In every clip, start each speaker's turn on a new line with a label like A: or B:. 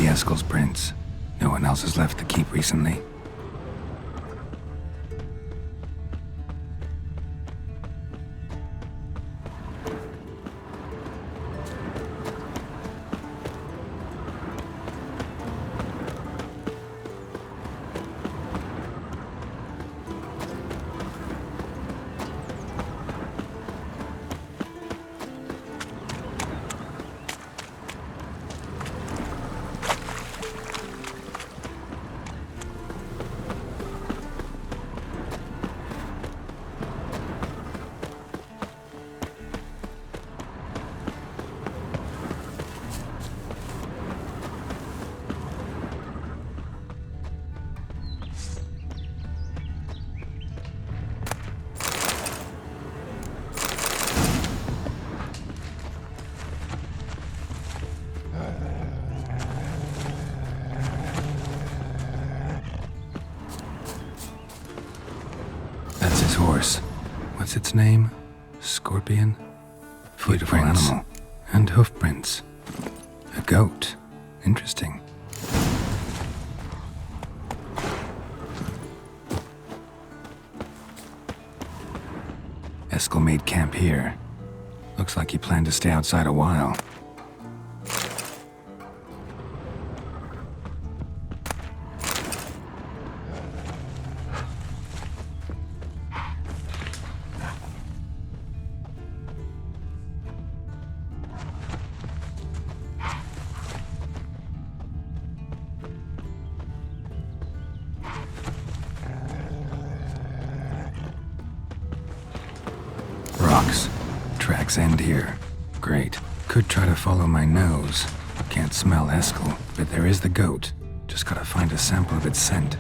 A: be Eskel's prints. No one else has left the keep recently. Horse. What's its name? Scorpion? Beautiful animal. And hoof prints. A goat. Interesting. Eskel made camp here. Looks like he planned to stay outside a while. Tracks end here. Great. Could try to follow my nose. Can't smell Eskel, but there is the goat. Just gotta find a sample of its scent.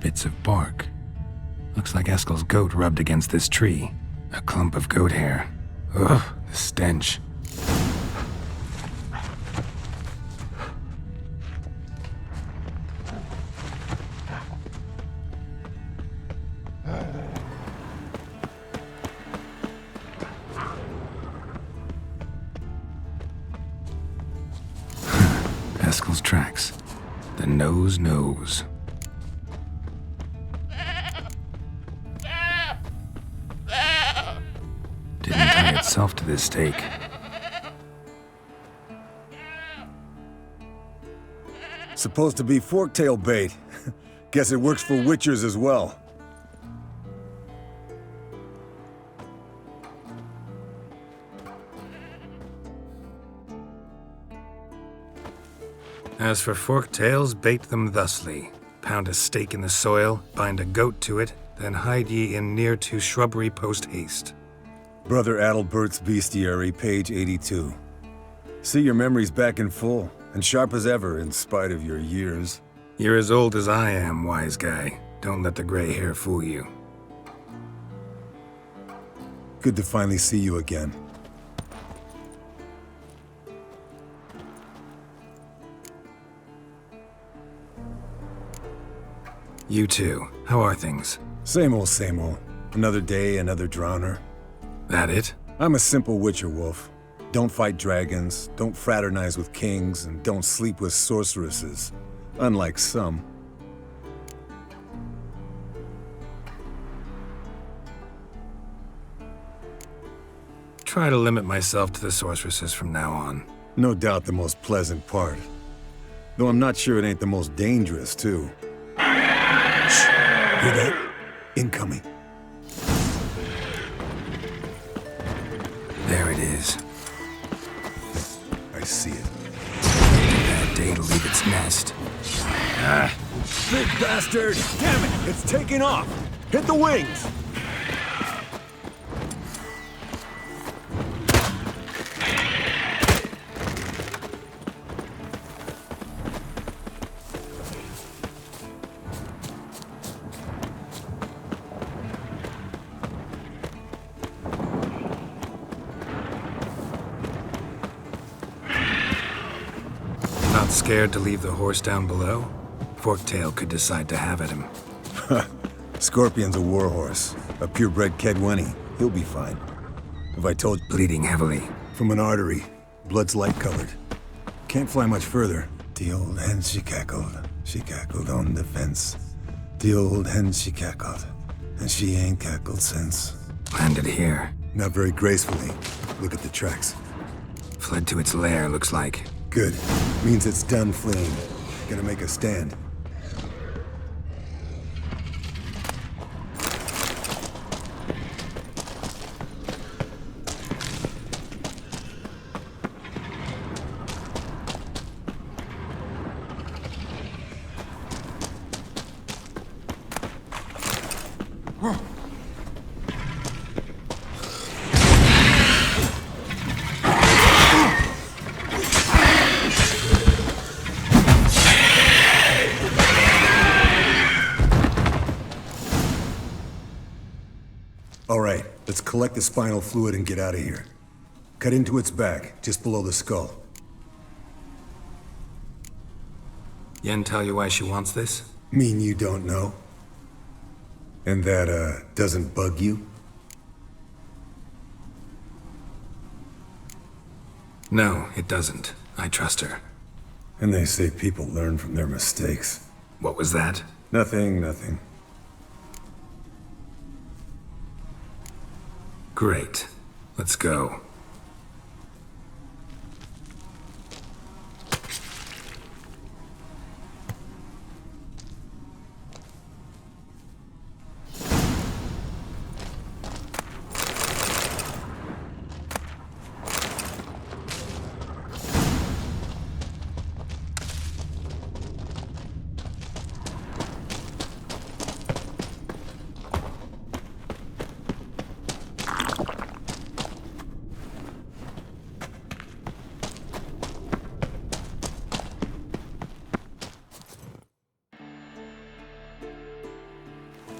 A: Bits of bark. Looks like Eskel's goat rubbed against this tree. A clump of goat hair. Ugh, the stench. Eskel's tracks. The nose knows. Didn't tie itself to this stake.
B: Supposed to be forktail bait. Guess it works for witchers as well.
A: As for forktails, bait them thusly. Pound a stake in the soil, bind a goat to it, then hide ye in near to shrubbery post haste.
B: Brother Adalbert's Bestiary, page 82. See your memories back in full, and sharp as ever in spite of your years.
A: You're as old as I am, wise guy. Don't let the gray hair fool you.
B: Good to finally see you again.
A: You too. How are things?
B: Same old, same old. Another day, another drowner.
A: That it?
B: I'm a simple witcher wolf. Don't fight dragons, don't fraternize with kings, and don't sleep with sorceresses. Unlike some.
A: try to limit myself to the sorceresses from now on.
B: No doubt the most pleasant part. Though I'm not sure it ain't the most dangerous, too. Shh! Hear that? Incoming.
A: There it is.
B: I see it.
A: Bad day to leave its nest.
B: Ah! Big bastard! Damn it! It's taking off! Hit the wings!
A: Not scared to leave the horse down below? Forktail could decide to have at him.
B: Scorpion's a warhorse. A purebred Kedwenny. He'll be fine. Have I told you?
A: Bleeding heavily.
B: From an artery. Blood's light-colored. Can't fly much further. The old hen, she cackled. She cackled on the fence. The old hen, she cackled. And she ain't cackled since.
A: Landed here.
B: Not very gracefully. Look at the tracks.
A: Fled to its lair, looks like.
B: Good. Means it's done fleeing. Gonna make a stand. All right, let's collect the spinal fluid and get out of here. Cut into its back, just below the skull.
A: Yen tell you why she wants this?
B: Mean you don't know? And that, doesn't bug you?
A: No, it doesn't. I trust her.
B: And they say people learn from their mistakes.
A: What was that?
B: Nothing.
A: Great. Let's go.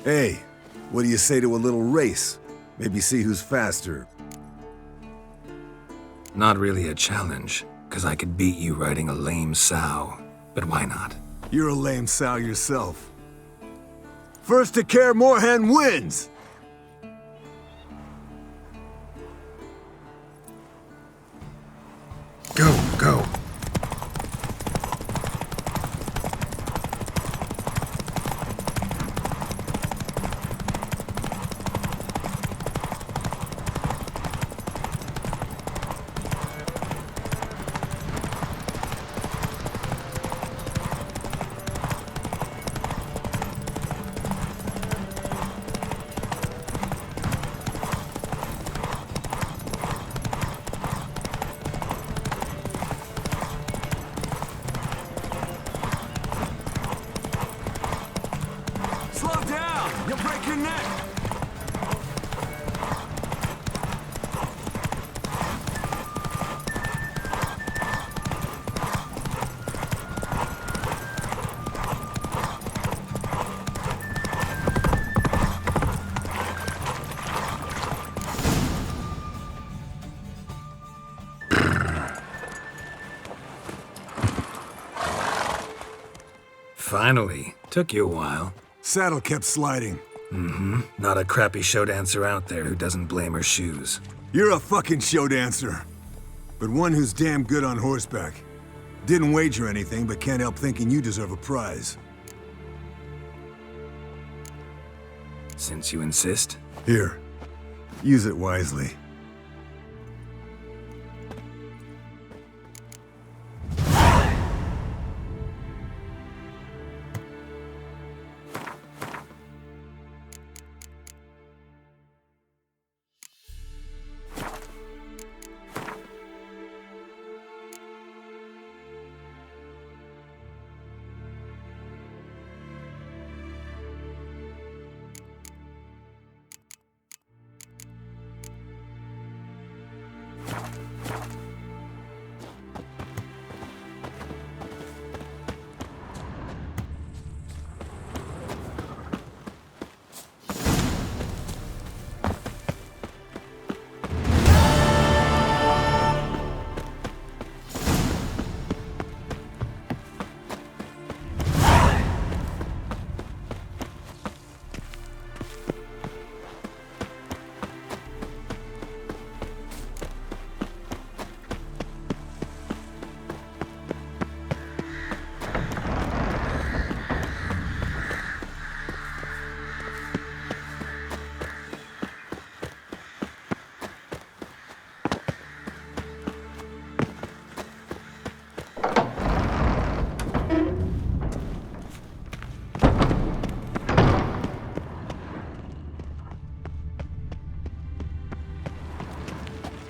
B: Hey, what do you say to a little race? Maybe see who's faster.
A: Not really a challenge, because I could beat you riding a lame sow. But why not?
B: You're a lame sow yourself. First to Kaer Morhen wins!
A: Go.
B: Slow down! You'll break your neck!
A: Finally. Took you a while.
B: Saddle kept sliding.
A: Not a crappy show dancer out there who doesn't blame her shoes.
B: You're a fucking show dancer. But one who's damn good on horseback. Didn't wager anything, but can't help thinking you deserve a prize.
A: Since you insist.
B: Here, use it wisely.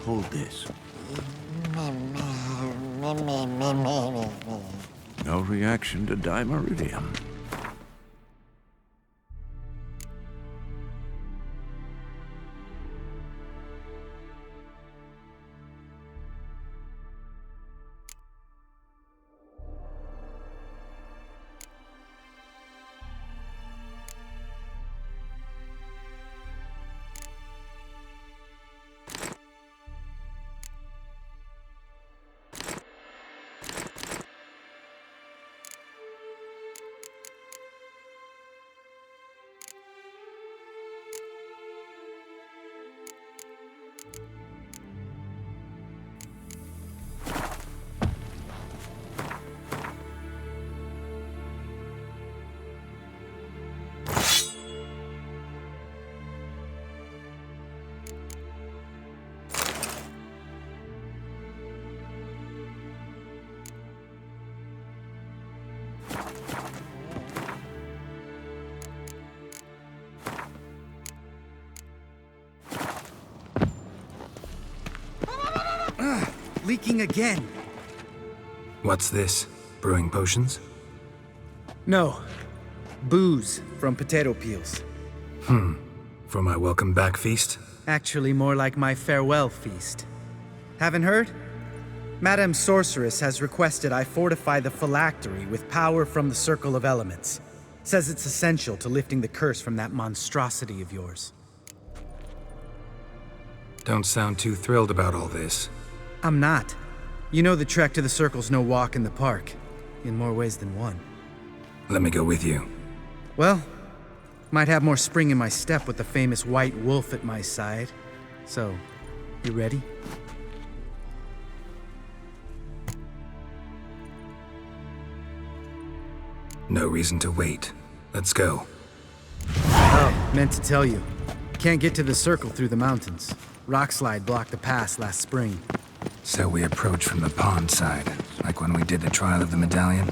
C: Hold this. No reaction to dimeridium.
D: Leaking again.
A: What's this? Brewing potions?
D: No. Booze from potato peels.
A: For my welcome back feast?
D: Actually, more like my farewell feast. Haven't heard? Madame Sorceress has requested I fortify the phylactery with power from the Circle of Elements. Says it's essential to lifting the curse from that monstrosity of yours.
A: Don't sound too thrilled about all this.
D: I'm not. You know the trek to the Circle's no walk in the park. In more ways than one.
A: Let me go with you.
D: Well, might have more spring in my step with the famous white wolf at my side. So, you ready?
A: No reason to wait. Let's go.
D: Oh, meant to tell you. Can't get to the Circle through the mountains. Rockslide blocked the pass last spring.
A: So we approach from the pond side, like when we did the trial of the medallion?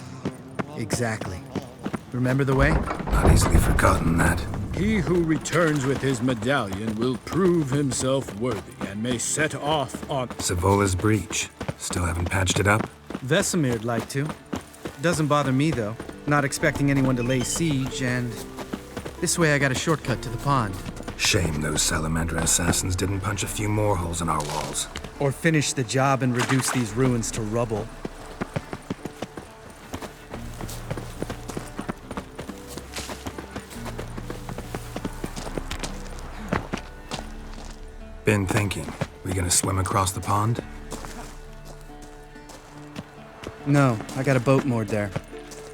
D: Exactly. Remember the way?
A: Not easily forgotten, that.
E: He who returns with his medallion will prove himself worthy and may set off on...
A: Savola's breach. Still haven't patched it up?
D: Vesemir'd like to. Doesn't bother me, though. Not expecting anyone to lay siege, and... this way I got a shortcut to the pond.
A: Shame those Salamander assassins didn't punch a few more holes in our walls.
D: Or finish the job and reduce these ruins to rubble.
A: Been thinking. We gonna swim across the pond?
D: No, I got a boat moored there.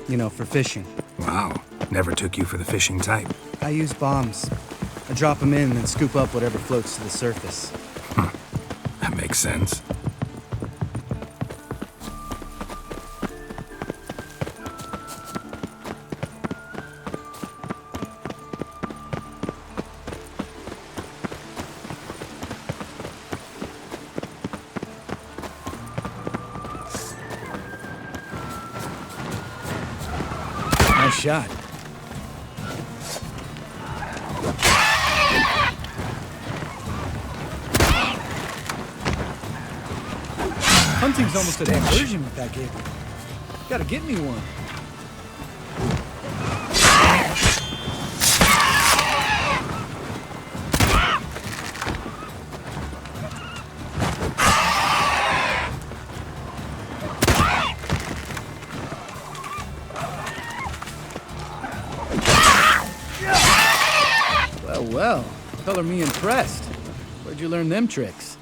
D: You know, for fishing.
A: Wow. Never took you for the fishing type.
D: I use bombs. I drop them in and scoop up whatever floats to the surface.
A: That makes sense.
D: Nice shot. Hunting's almost a diversion with that gig. Gotta get me one. Well, color me impressed. Where'd you learn them tricks?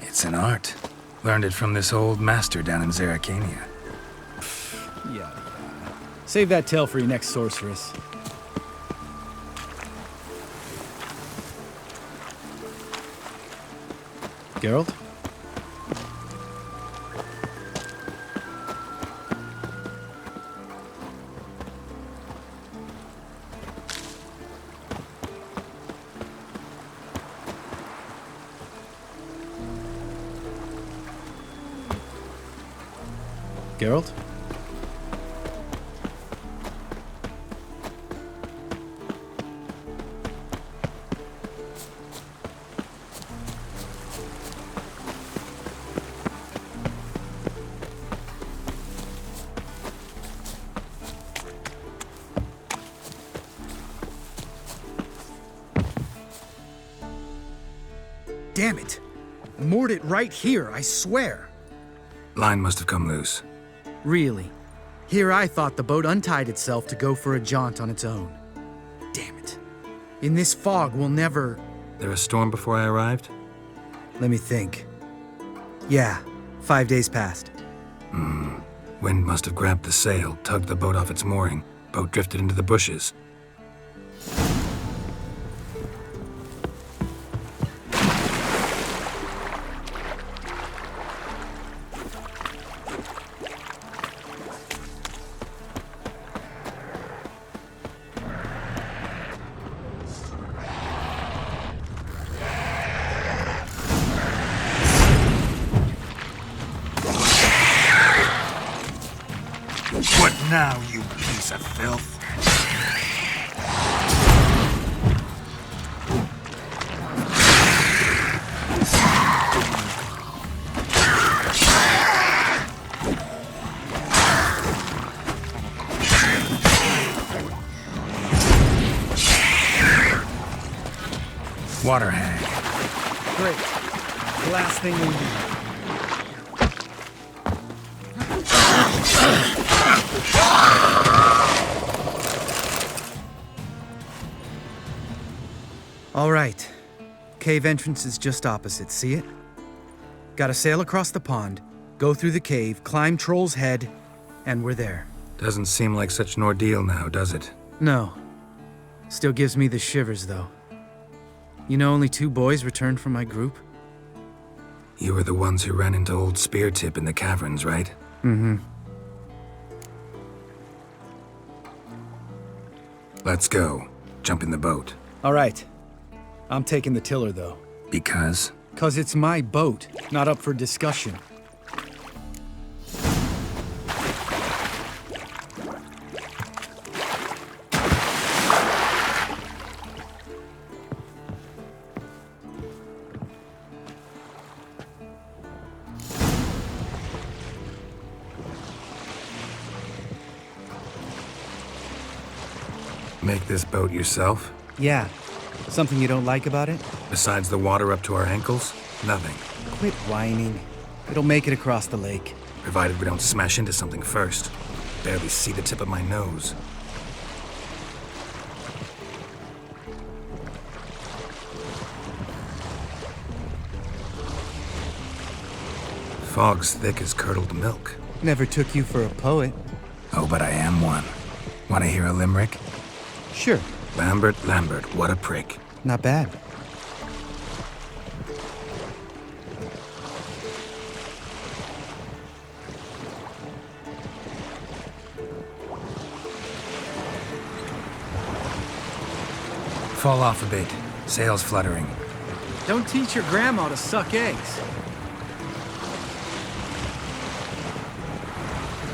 A: It's an art. Learned it from this old master down in Zeracania.
D: Yeah. Save that tale for your next sorceress. Geralt? Geralt? damn it. Moored it right here, I swear.
A: Line must have come loose.
D: Really? Here I thought the boat untied itself to go for a jaunt on its own. Damn it. In this fog, we'll never...
A: There a storm before I arrived?
D: Let me think. Yeah, 5 days passed.
A: Wind must have grabbed the sail, tugged the boat off its mooring. Boat drifted into the bushes.
F: What now, you piece of filth?
A: Water hag.
D: Great. The last thing we need. All right. Cave entrance is just opposite, see it? Gotta sail across the pond, go through the cave, climb Troll's Head, and we're there.
A: Doesn't seem like such an ordeal now, does it?
D: No. Still gives me the shivers, though. You know only 2 boys returned from my group?
A: You were the ones who ran into old Speartip in the caverns, right?
D: Mm-hmm.
A: Let's go. Jump in the boat.
D: All right. I'm taking the tiller, though.
A: Because?
D: 'Cause it's my boat, not up for discussion.
A: Make this boat yourself?
D: Yeah. Something you don't like about it?
A: Besides the water up to our ankles? Nothing.
D: Quit whining. It'll make it across the lake.
A: Provided we don't smash into something first. Barely see the tip of my nose. Fog's thick as curdled milk.
D: Never took you for a poet.
A: Oh, but I am one. Want to hear a limerick?
D: Sure.
A: Lambert, Lambert, what a prick.
D: Not bad.
A: Fall off a bit. Sails fluttering.
D: Don't teach your grandma to suck eggs.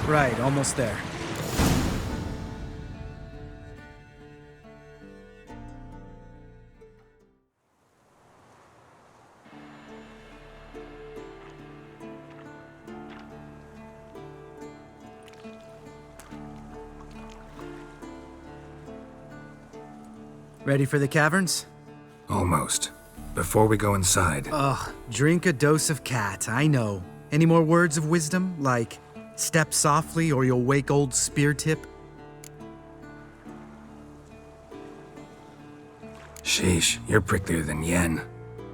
D: Right, almost there. Ready for the caverns?
A: Almost. Before we go inside,
D: Ugh, drink a dose of cat, I know. Any more words of wisdom, like step softly or you'll wake old Speartip?
A: sheesh, you're pricklier than Yen.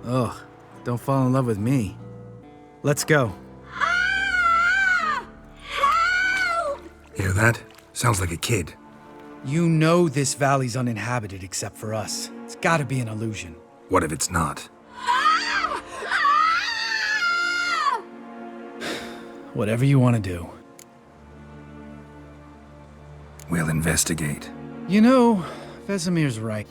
D: Ugh, don't fall in love with me. Let's go.
A: Hear that? Sounds like a kid.
D: You know this valley's uninhabited except for us. It's gotta be an illusion.
A: What if it's not?
D: Whatever you want to do.
A: We'll investigate.
D: You know, Vesemir's right.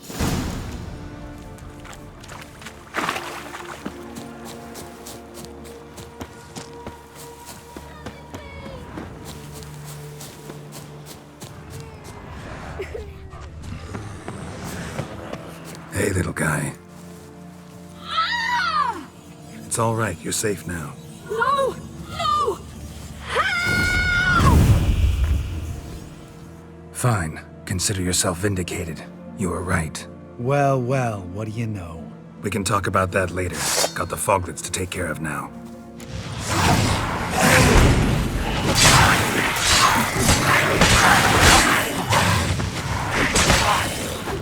A: Hey, little guy. It's all right. You're safe now.
G: No! No!
A: Fine. Consider yourself vindicated. You were right.
D: Well, well, what do you know?
A: We can talk about that later. Got the foglets to take care of now.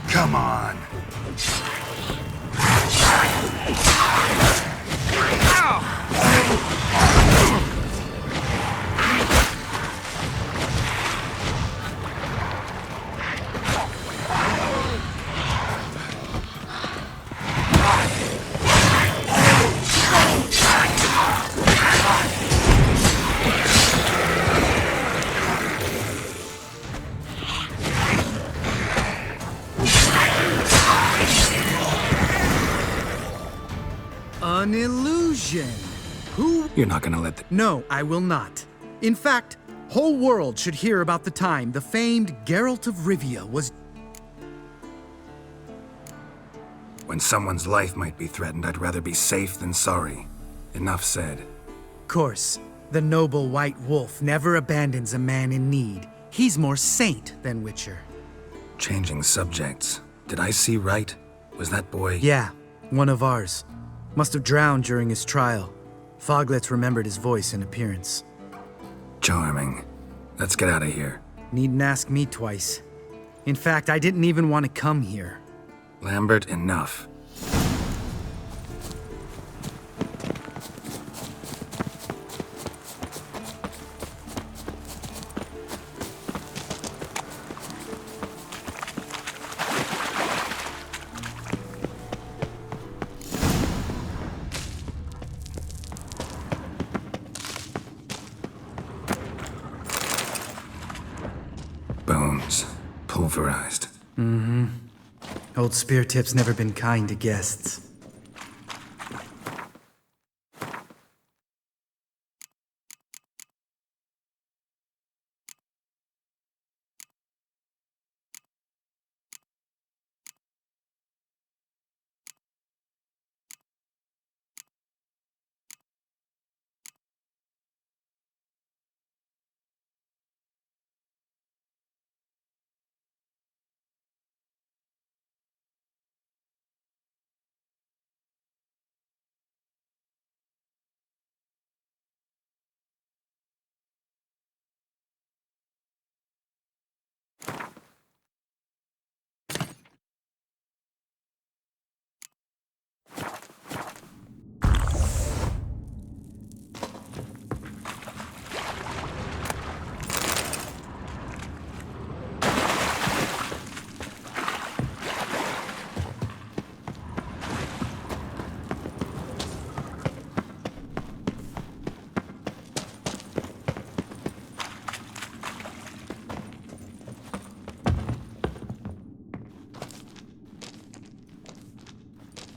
A: Come on.
D: An illusion. Who?
A: You're not gonna let the...
D: No, I will not. In fact, whole world should hear about the time the famed Geralt of Rivia was...
A: When someone's life might be threatened, I'd rather be safe than sorry. Enough said.
D: Course, the noble white wolf never abandons a man in need. He's more saint than Witcher.
A: Changing subjects. Did I see right? Was that boy...
D: Yeah, one of ours. Must have drowned during his trial. Foglets remembered his voice and appearance.
A: Charming. Let's get out of here.
D: Needn't ask me twice. In fact, I didn't even want to come here.
A: Lambert, enough. Bones. Pulverized.
D: Mm-hmm. Old Spear Tip's never been kind to guests.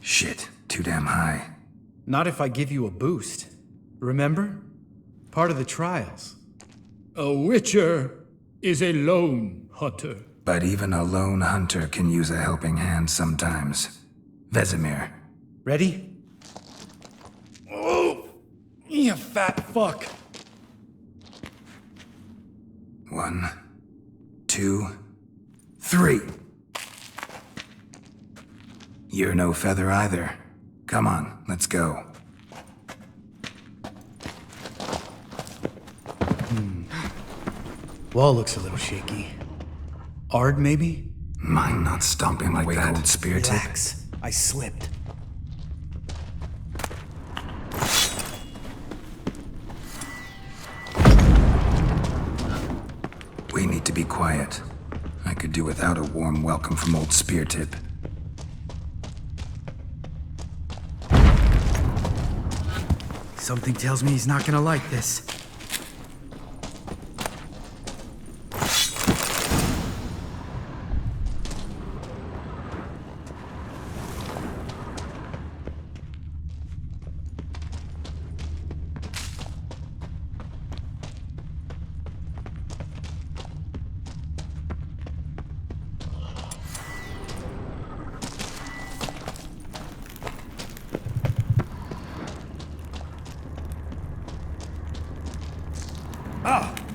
A: Shit, too damn high.
D: Not if I give you a boost. Remember? Part of the trials.
E: A Witcher is a lone hunter.
A: But even a lone hunter can use a helping hand sometimes. Vesemir.
D: Ready? Oh! You fat fuck!
A: 1, 2, 3. You're no feather either. Come on, let's go.
D: Wall looks a little shaky. Ard, maybe?
A: Mind not stomping like that, old spear tip.
D: Relax. I slipped.
A: We need to be quiet. I could do without a warm welcome from old spear tip.
D: Something tells me he's not gonna like this.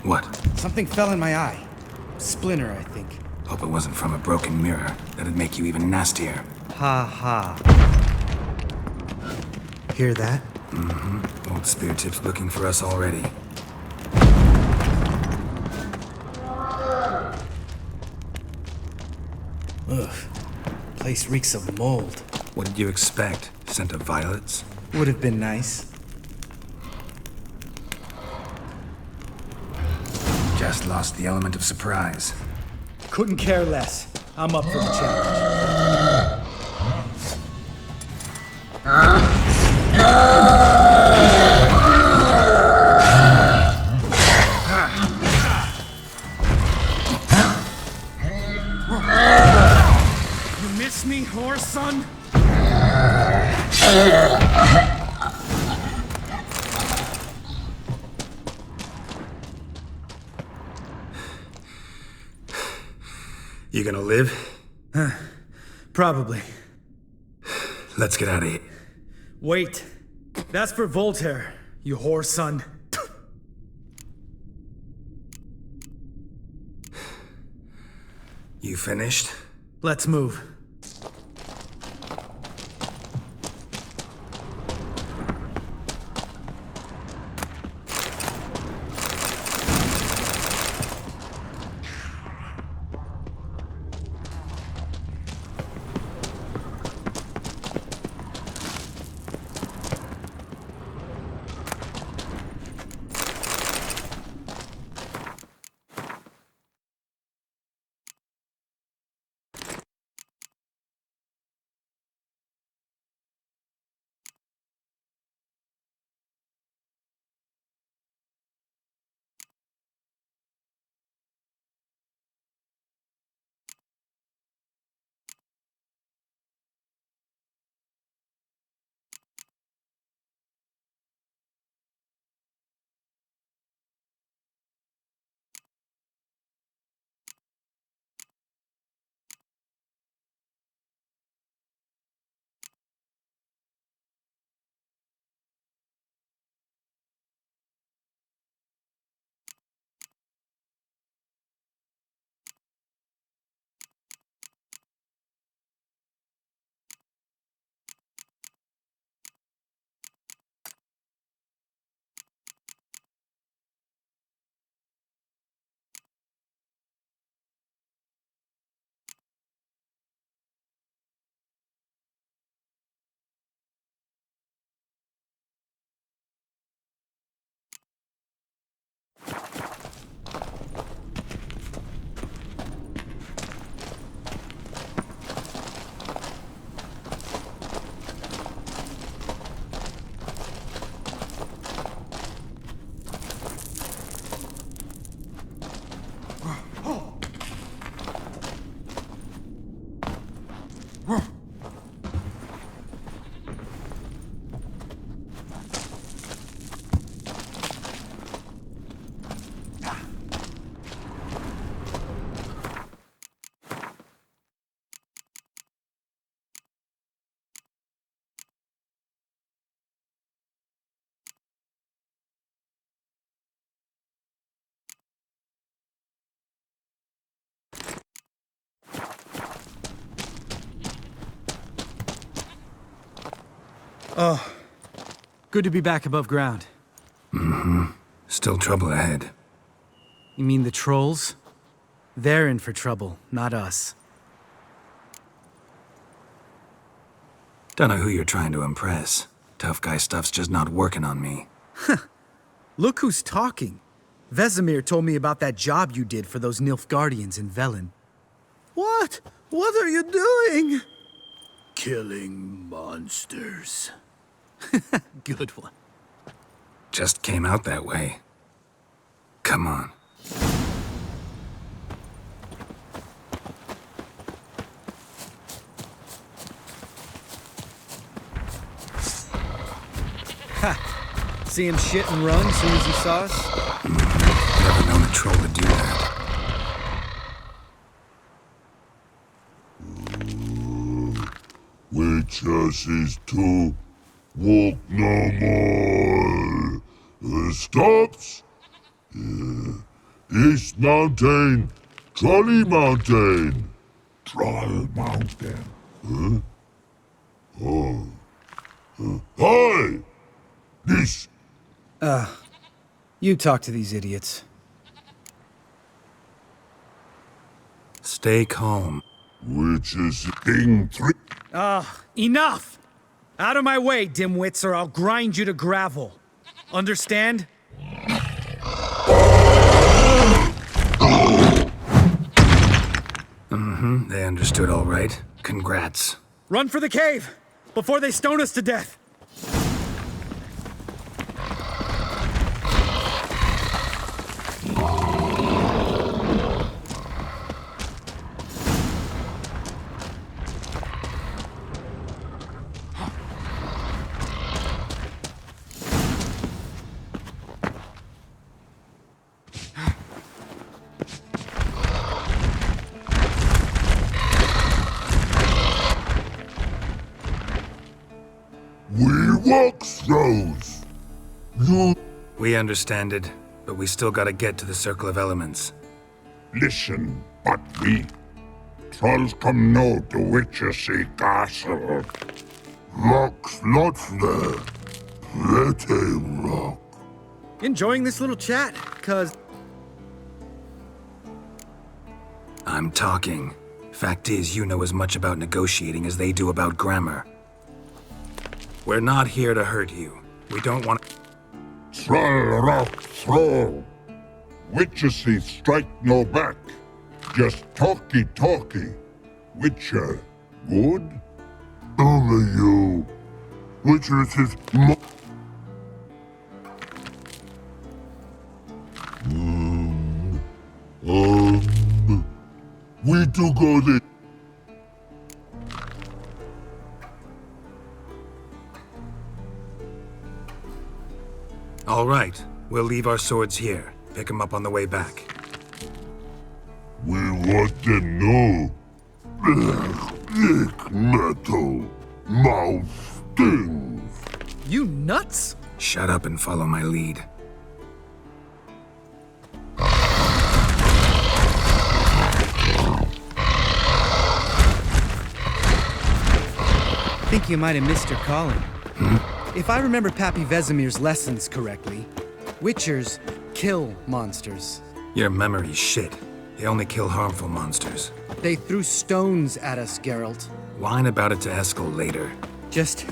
A: What?
D: Something fell in my eye. Splinter, I think.
A: Hope it wasn't from a broken mirror. That'd make you even nastier.
D: Ha ha. Hear that?
A: Old spear tip's looking for us already.
D: Ugh. Place reeks of mold.
A: What did you expect? Scent of violets?
D: Would have been nice.
A: Just lost the element of surprise.
D: Couldn't care less. I'm up for the challenge.
E: You miss me, whore son?
A: You gonna live?
D: Probably.
A: Let's get out of here.
D: Wait. That's for Voltaire, you whore son.
A: You finished?
D: Let's move. Oh, good to be back above ground.
A: Still trouble ahead.
D: You mean the trolls? They're in for trouble, not us.
A: Don't know who you're trying to impress. Tough guy stuff's just not working on me.
D: Look who's talking. Vesemir told me about that job you did for those Nilfgaardians in Velen. What? What are you doing?
E: Killing monsters.
D: Good one.
A: Just came out that way. Come on.
D: Ha! See him shit and run as soon as he saw us?
A: Never known a troll to do that.
H: Witches is to walk no more. Stops. East Mountain, Trolley Mountain. Troll Mountain. Huh? Oh. Hi! This...
D: You talk to these idiots.
A: Stay calm.
H: Which is King 3...
E: Enough! Out of my way, dimwits, or I'll grind you to gravel. Understand?
A: They understood all right. Congrats.
E: Run for the cave! Before they stone us to death!
H: We walk throws. You...
A: We understand it, but we still gotta get to the Circle of Elements.
H: Listen, but we... Trolls come no to Witchersea Castle. Rocks lots there. Pretty rock.
D: Enjoying this little chat? Cause...
A: I'm talking. Fact is, you know as much about negotiating as they do about grammar. We're not here to hurt you. We don't want...
H: Troll rock throw. Witchersea strike no back. Just talky. Witcher, good? Only you. Witchersea we do go there.
A: All right, we'll leave our swords here. Pick them up on the way back.
H: We want them know. Thick metal. Mouth stings.
D: You nuts?
A: Shut up and follow my lead.
D: Think you might have missed your calling. If I remember Pappy Vesemir's lessons correctly, Witchers kill monsters.
A: Your memory's shit. They only kill harmful monsters.
D: They threw stones at us, Geralt.
A: Whine about it to Eskel later.
D: Just...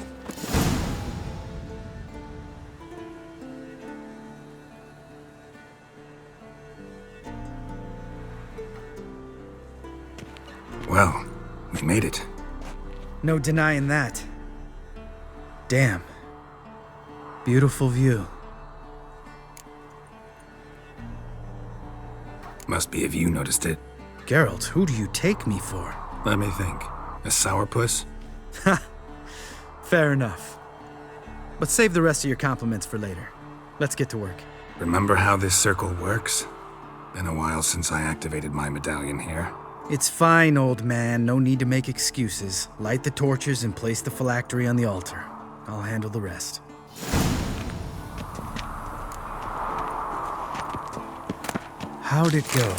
A: Well, we made it.
D: no denying that. Damn. Beautiful view.
A: Must be if you noticed it.
D: Geralt, who do you take me for?
A: Let me think. A sourpuss?
D: Fair enough. But save the rest of your compliments for later. Let's get to work.
A: Remember how this circle works? Been a while since I activated my medallion here.
D: It's fine, old man. No need to make excuses. Light the torches and place the phylactery on the altar. I'll handle the rest. How'd it go?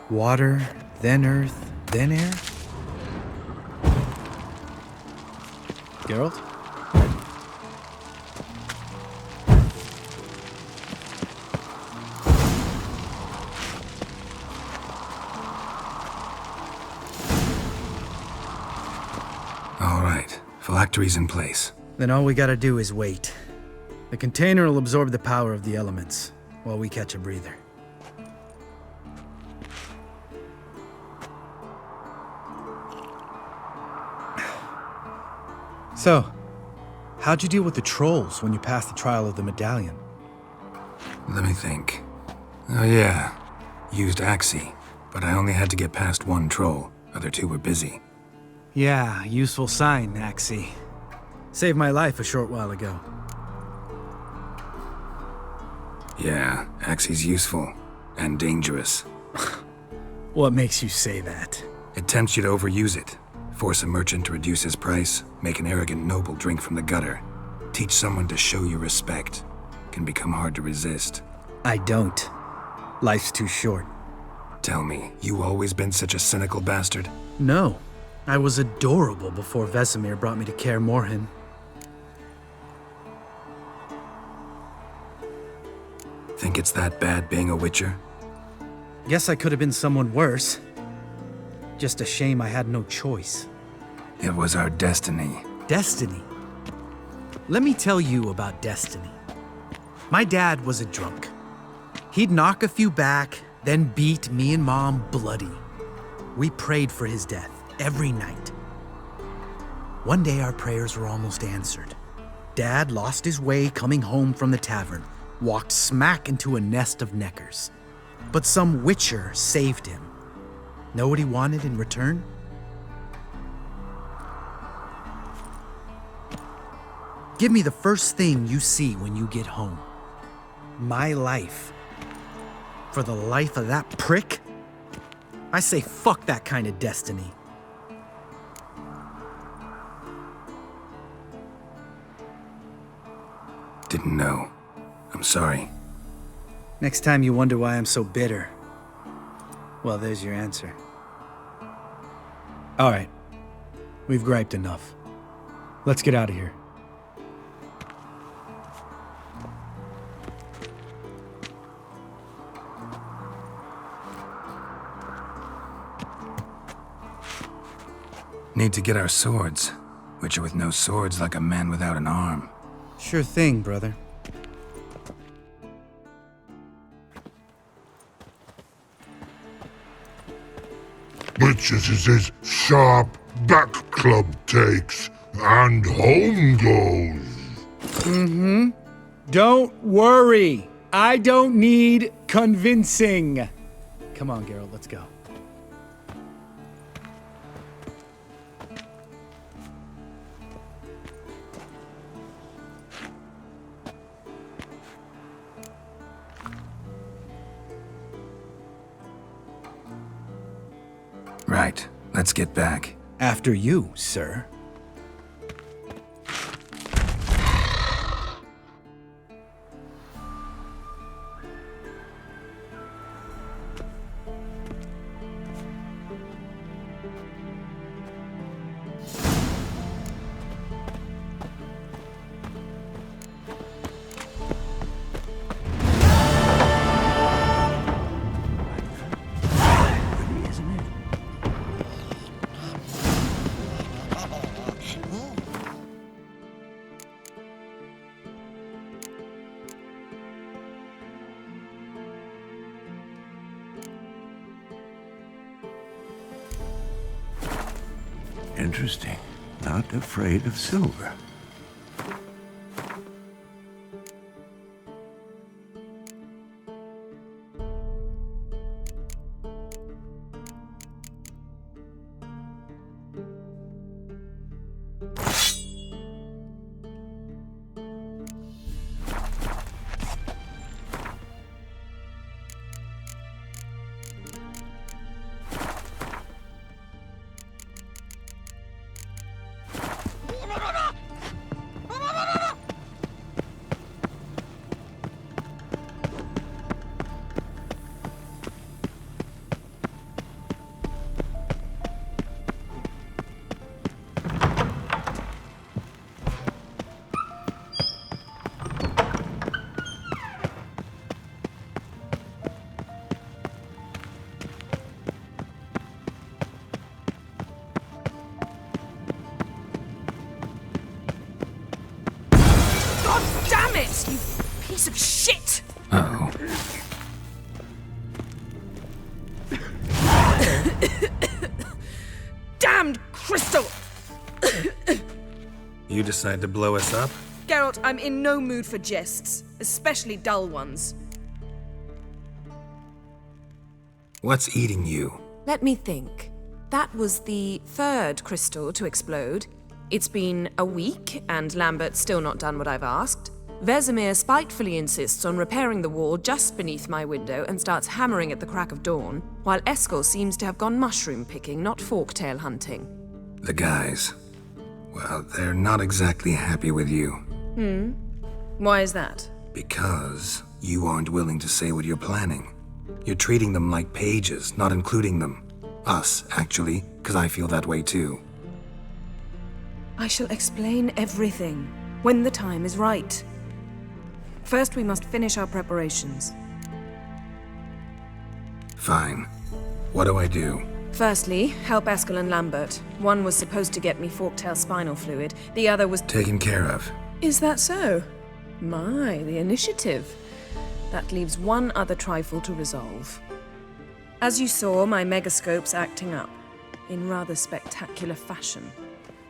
D: Water, then earth, then air? Geralt?
A: All right, phylactery's in place.
D: Then all we gotta do is wait. The container will absorb the power of the elements, while we catch a breather. So, how'd you deal with the trolls when you passed the trial of the medallion?
A: Let me think. Oh yeah, used Axie, but I only had to get past one troll. Other two were busy.
D: Yeah, useful sign, Axie. Saved my life a short while ago.
A: Yeah, Axie's useful. And dangerous.
D: What makes you say that?
A: It tempts you to overuse it. Force a merchant to reduce his price, make an arrogant noble drink from the gutter. Teach someone to show you respect. Can become hard to resist.
D: I don't. Life's too short.
A: Tell me, you always been such a cynical bastard?
D: No. I was adorable before Vesemir brought me to Kaer Morhen.
A: Think it's that bad being a Witcher?
D: Guess I could have been someone worse. Just a shame I had no choice.
A: It was our destiny.
D: Destiny? Let me tell you about destiny. My dad was a drunk. He'd knock a few back, then beat me and Mom bloody. We prayed for his death every night. One day our prayers were almost answered. Dad lost his way coming home from the tavern, walked smack into a nest of neckers. But some Witcher saved him. Know what he wanted in return? Give me the first thing you see when you get home. My life. For the life of that prick? I say fuck that kind of destiny.
A: Didn't know. I'm sorry.
D: Next time you wonder why I'm so bitter, well, there's your answer. All right. We've griped enough. Let's get out of here.
A: Need to get our swords. Witcher with no swords like a man without an arm.
D: Sure thing, brother.
H: Witches is his sharp back club takes, and home goes.
E: Don't worry. I don't need convincing.
D: Come on, Geralt, let's go.
A: Right. Let's get back.
D: After you, sir.
C: Interesting. Not afraid of silver.
G: Damn it, you piece of shit!
A: Uh-oh.
G: Damned crystal!
A: You decide to blow us up?
G: Geralt, I'm in no mood for jests, especially dull ones.
A: What's eating you?
G: Let me think. That was the third crystal to explode. It's been a week, and Lambert's still not done what I've asked. Vesemir spitefully insists on repairing the wall just beneath my window and starts hammering at the crack of dawn, while Eskel seems to have gone mushroom picking, not forktail hunting.
A: The guys. Well, they're not exactly happy with you.
G: Why is that?
A: Because you aren't willing to say what you're planning. You're treating them like pages, not including them. Us, actually, because I feel that way too.
G: I shall explain everything when the time is right. First, we must finish our preparations.
A: Fine. What do I do?
G: Firstly, help Eskel and Lambert. One was supposed to get me forktail spinal fluid, the other was...
A: Taken care of.
G: Is that so? My, the initiative. That leaves one other trifle to resolve. As you saw, my megascope's acting up, in rather spectacular fashion.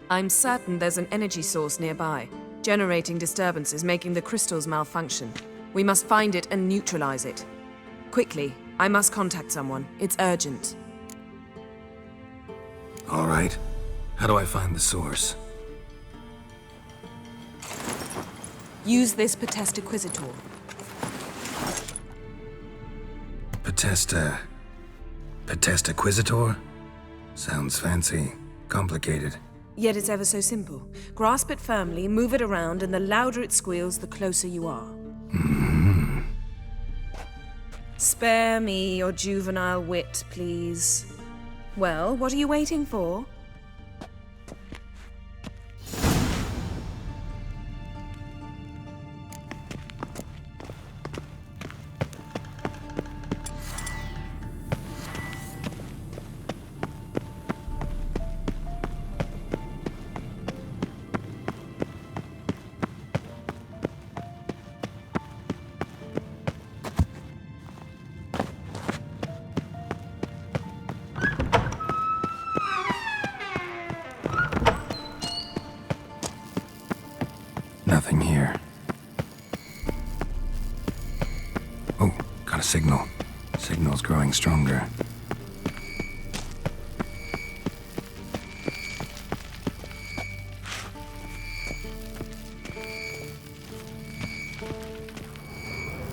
G: I'm certain there's an energy source nearby, generating disturbances, making the crystals malfunction. We must find it and neutralize it. Quickly, I must contact someone. It's urgent.
A: All right. How do I find the source?
G: Use this Potestaquizitor.
A: Potestaquizitor? Sounds fancy. Complicated.
G: Yet it's ever so simple. Grasp it firmly, move it around, and the louder it squeals, the closer you are. Spare me your juvenile wit, please. Well, what are you waiting for?
A: Nothing here. Oh, got a signal. Signal's growing stronger.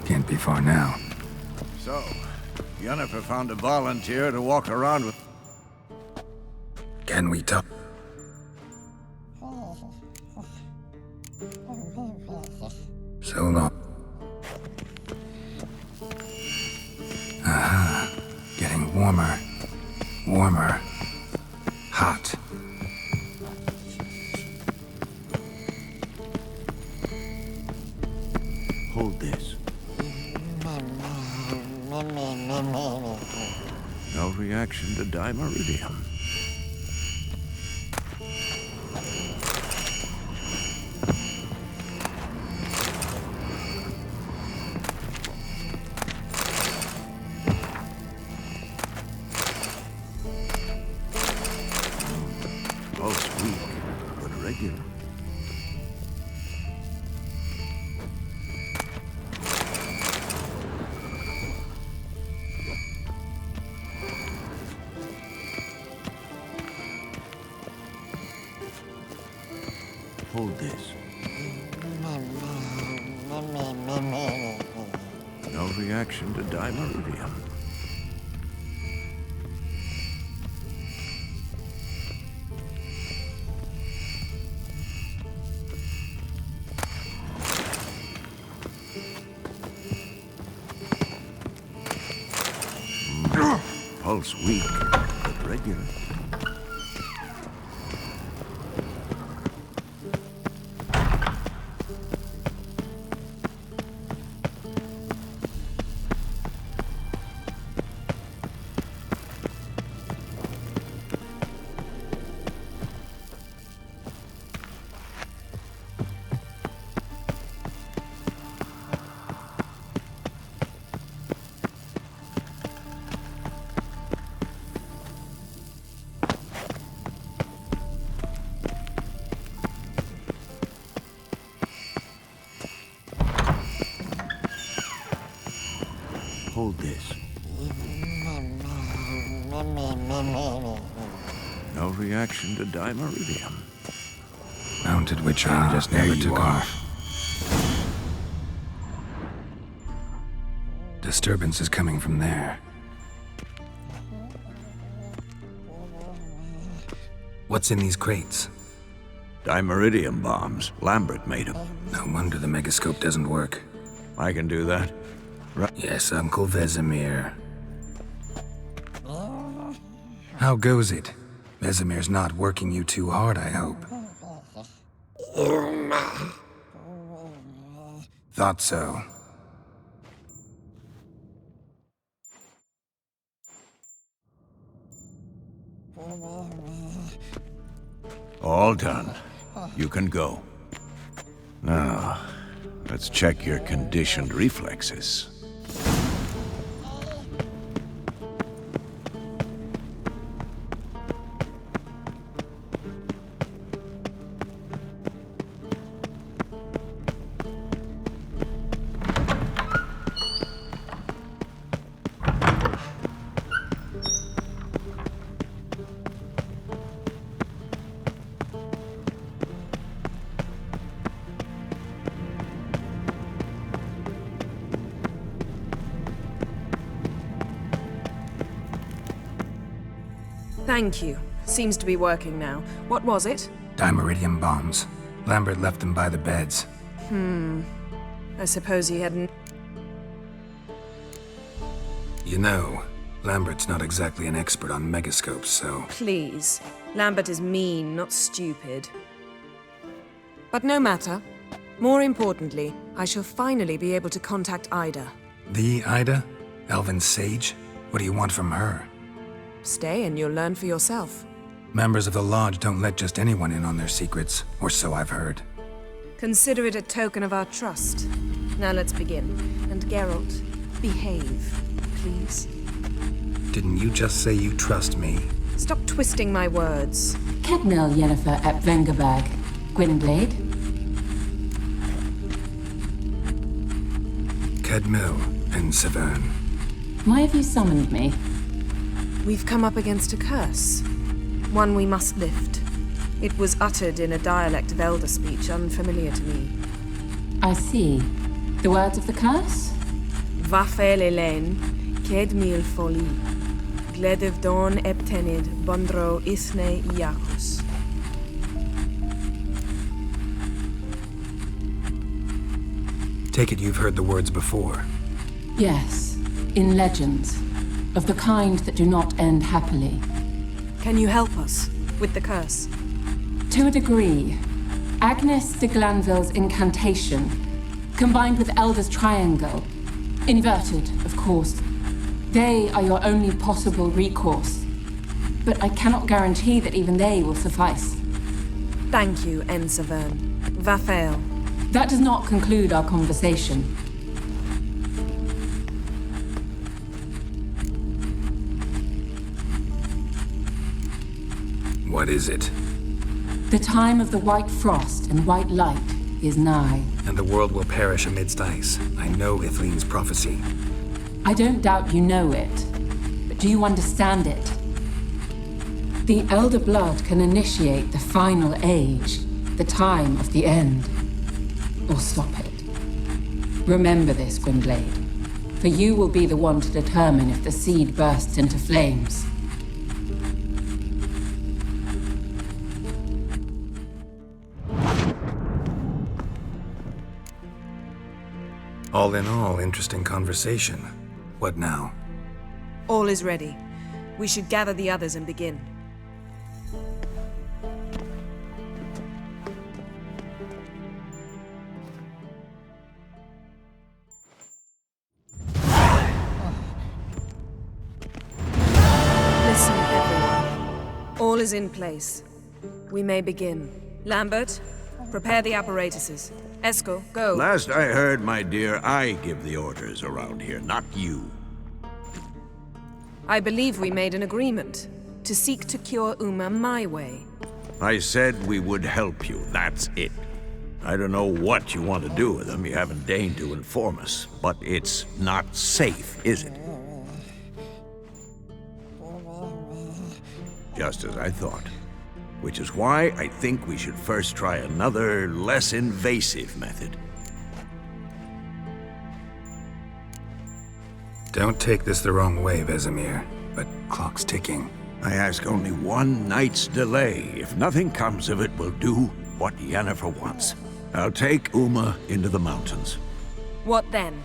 A: Can't be far now.
C: So, Yennefer found a volunteer to walk around with...
A: Can we talk? So long. Aha. Getting warmer. Warmer. Hot.
C: Hold this. No reaction to dimeridium. Pulse weak, but regular. Hold this. No reaction to dimeridium. Pulse weak, but regular. Hold this. No reaction to dimeridium.
A: Mounted witch hunt just never took off. Disturbance is coming from there. What's in these crates?
C: Dimeridium bombs. Lambert made them.
A: No wonder the megascope doesn't work.
C: I can do that.
A: Yes, Uncle Vesemir. How goes it? Vesemir's not working you too hard, I hope. Thought so.
C: All done. You can go. Now, let's check your conditioned reflexes.
G: Thank you. Seems to be working now. What was it?
A: Dimeridium bombs. Lambert left them by the beds.
G: I suppose he hadn't...
A: You know, Lambert's not exactly an expert on megascopes, so...
G: Please. Lambert is mean, not stupid. But no matter. More importantly, I shall finally be able to contact Ida.
A: The Ida? Elven sage? What do you want from her?
G: Stay and you'll learn for yourself.
A: Members of the Lodge don't let just anyone in on their secrets, or so I've heard.
G: Consider it a token of our trust. Now let's begin. And Geralt, behave, please.
A: Didn't you just say you trust me?
G: Stop twisting my words.
I: Kedmil Yennefer at Vengerberg. Gwynblade?
A: Kedmil and Severn.
I: Why have you summoned me?
G: We've come up against a curse. One we must lift. It was uttered in a dialect of Elder speech unfamiliar to me.
I: I see. The words of the curse?
G: Vafel Elaine, Kedmil Foli, Gledev Don Eptenid, Bondro Isne Iacus.
A: Take it you've heard the words before.
I: Yes, in legends. Of the kind that do not end happily.
G: Can you help us with the curse?
I: To a degree. Agnes de Glanville's incantation, combined with Elder's triangle, inverted, of course. They are your only possible recourse. But I cannot guarantee that even they will suffice.
G: Thank you, Severn. Vafel.
I: That does not conclude our conversation.
A: What is it?
I: The time of the white frost and white light is nigh.
A: And the world will perish amidst ice. I know Ithleen's prophecy.
I: I don't doubt you know it, but do you understand it? The Elder Blood can initiate the final age, the time of the end, or stop it. Remember this, Gwynblade, for you will be the one to determine if the seed bursts into flames.
A: All in all, interesting conversation. What now?
G: All is ready. We should gather the others and begin. Listen, everyone. All is in place. We may begin. Lambert, prepare the apparatuses. Eskel, go.
C: Last I heard, my dear, I give the orders around here, not you.
G: I believe we made an agreement to seek to cure Uma my way.
C: I said we would help you, that's it. I don't know what you want to do with them, you haven't deigned to inform us, but it's not safe, is it? Just as I thought. Which is why I think we should first try another, less invasive method.
A: Don't take this the wrong way, Vesemir, but clock's ticking.
C: I ask only one night's delay. If nothing comes of it, we'll do what Yennefer wants. I'll take Uma into the mountains.
G: What then?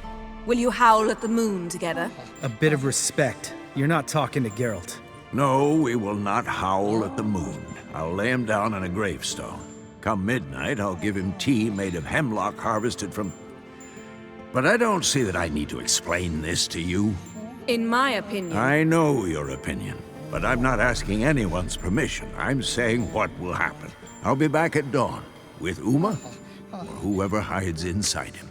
G: Will you howl at the moon together?
E: A bit of respect. You're not talking to Geralt.
C: No, we will not howl at the moon. I'll lay him down on a gravestone. Come midnight, I'll give him tea made of hemlock harvested from... but I don't see that I need to explain this to you.
G: In my opinion,
C: I know your opinion, but I'm not asking anyone's permission. I'm saying what will happen. I'll be back at dawn, with Uma, or whoever hides inside him.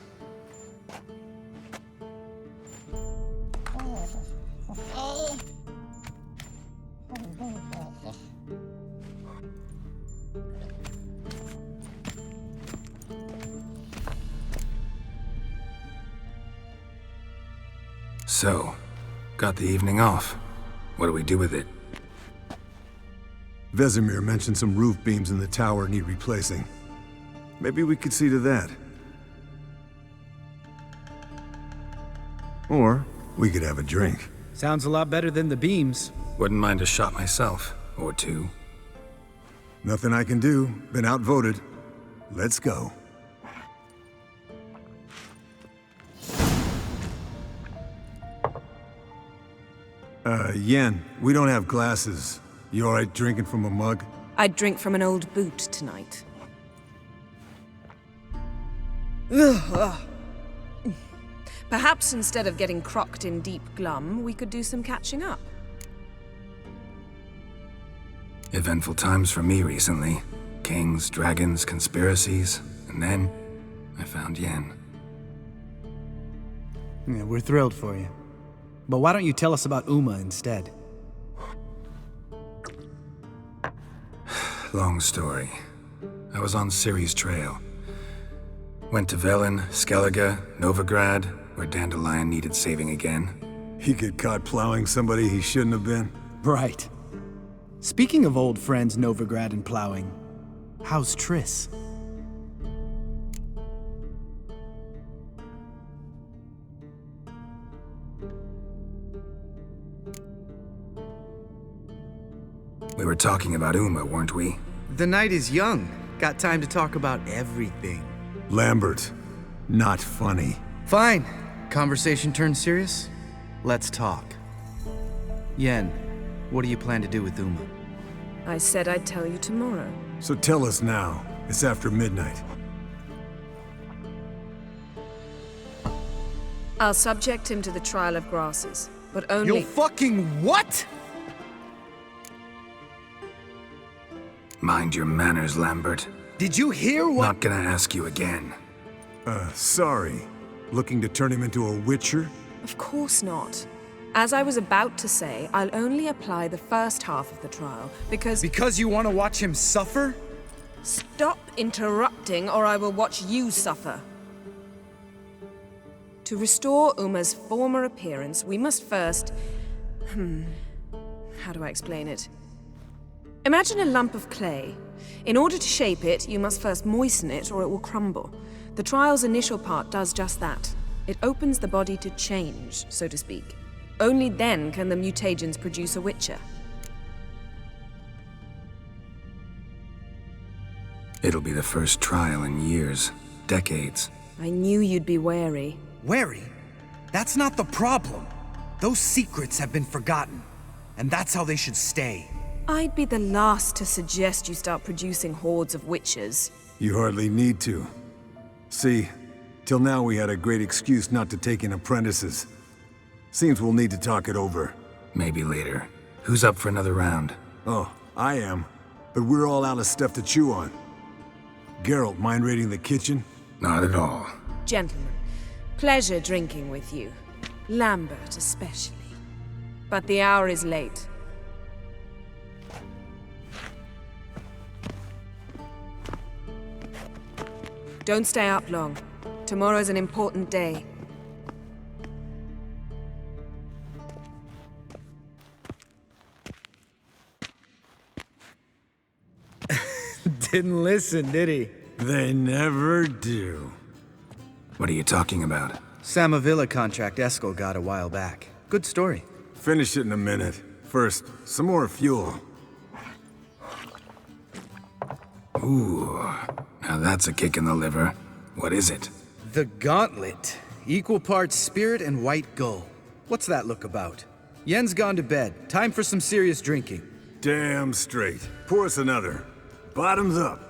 A: So, got the evening off. What do we do with it?
B: Vesemir mentioned some roof beams in the tower need replacing. Maybe we could see to that. Or we could have a drink.
E: Sounds a lot better than the beams.
A: Wouldn't mind a shot myself, or two.
B: Nothing I can do. Been outvoted. Let's go. Yen, we don't have glasses. You alright drinking from a mug?
G: I'd drink from an old boot tonight. Perhaps instead of getting crocked in deep glum, we could do some catching up.
A: Eventful times for me recently. Kings, dragons, conspiracies, and then I found Yen.
D: Yeah, we're thrilled for you. But why don't you tell us about Uma instead?
A: Long story. I was on Ciri's trail. Went to Velen, Skellige, Novigrad, where Dandelion needed saving again.
B: He get caught plowing somebody he shouldn't have been?
D: Right. Speaking of old friends Novigrad and plowing, how's Triss?
A: We were talking about Uma, weren't we?
D: The night is young. Got time to talk about everything.
B: Lambert, not funny.
D: Fine. Conversation turned serious? Let's talk. Yen, what do you plan to do with Uma?
G: I said I'd tell you tomorrow.
B: So tell us now. It's after midnight.
G: I'll subject him to the trial of grasses, but only—
D: You'll fucking what?
A: Mind your manners, Lambert.
D: Did you hear what—
A: Not gonna ask you again.
B: Sorry. Looking to turn him into a witcher?
G: Of course not. As I was about to say, I'll only apply the first half of the trial, because—
D: Because you want to watch him suffer?
G: Stop interrupting, or I will watch you suffer. To restore Uma's former appearance, we must first— how do I explain it? Imagine a lump of clay. In order to shape it, you must first moisten it, or it will crumble. The trial's initial part does just that. It opens the body to change, so to speak. Only then can the mutagens produce a witcher.
A: It'll be the first trial in years, decades.
G: I knew you'd be wary.
D: Wary? That's not the problem. Those secrets have been forgotten, and that's how they should stay.
G: I'd be the last to suggest you start producing hordes of witches.
B: You hardly need to. See, till now we had a great excuse not to take in apprentices. Seems we'll need to talk it over.
A: Maybe later. Who's up for another round?
B: Oh, I am. But we're all out of stuff to chew on. Geralt, mind raiding the kitchen?
A: Not at all.
G: Gentlemen, pleasure drinking with you. Lambert especially. But the hour is late. Don't stay up long. Tomorrow's an important day.
D: Didn't listen, did he?
B: They never do.
A: What are you talking about?
D: Samavilla contract Eskel got a while back. Good story.
B: Finish it in a minute. First, some more fuel.
A: Ooh, now that's a kick in the liver. What is it?
D: The Gauntlet. Equal parts spirit and white gull. What's that look about? Yen's gone to bed. Time for some serious drinking.
B: Damn straight. Pour us another. Bottoms up.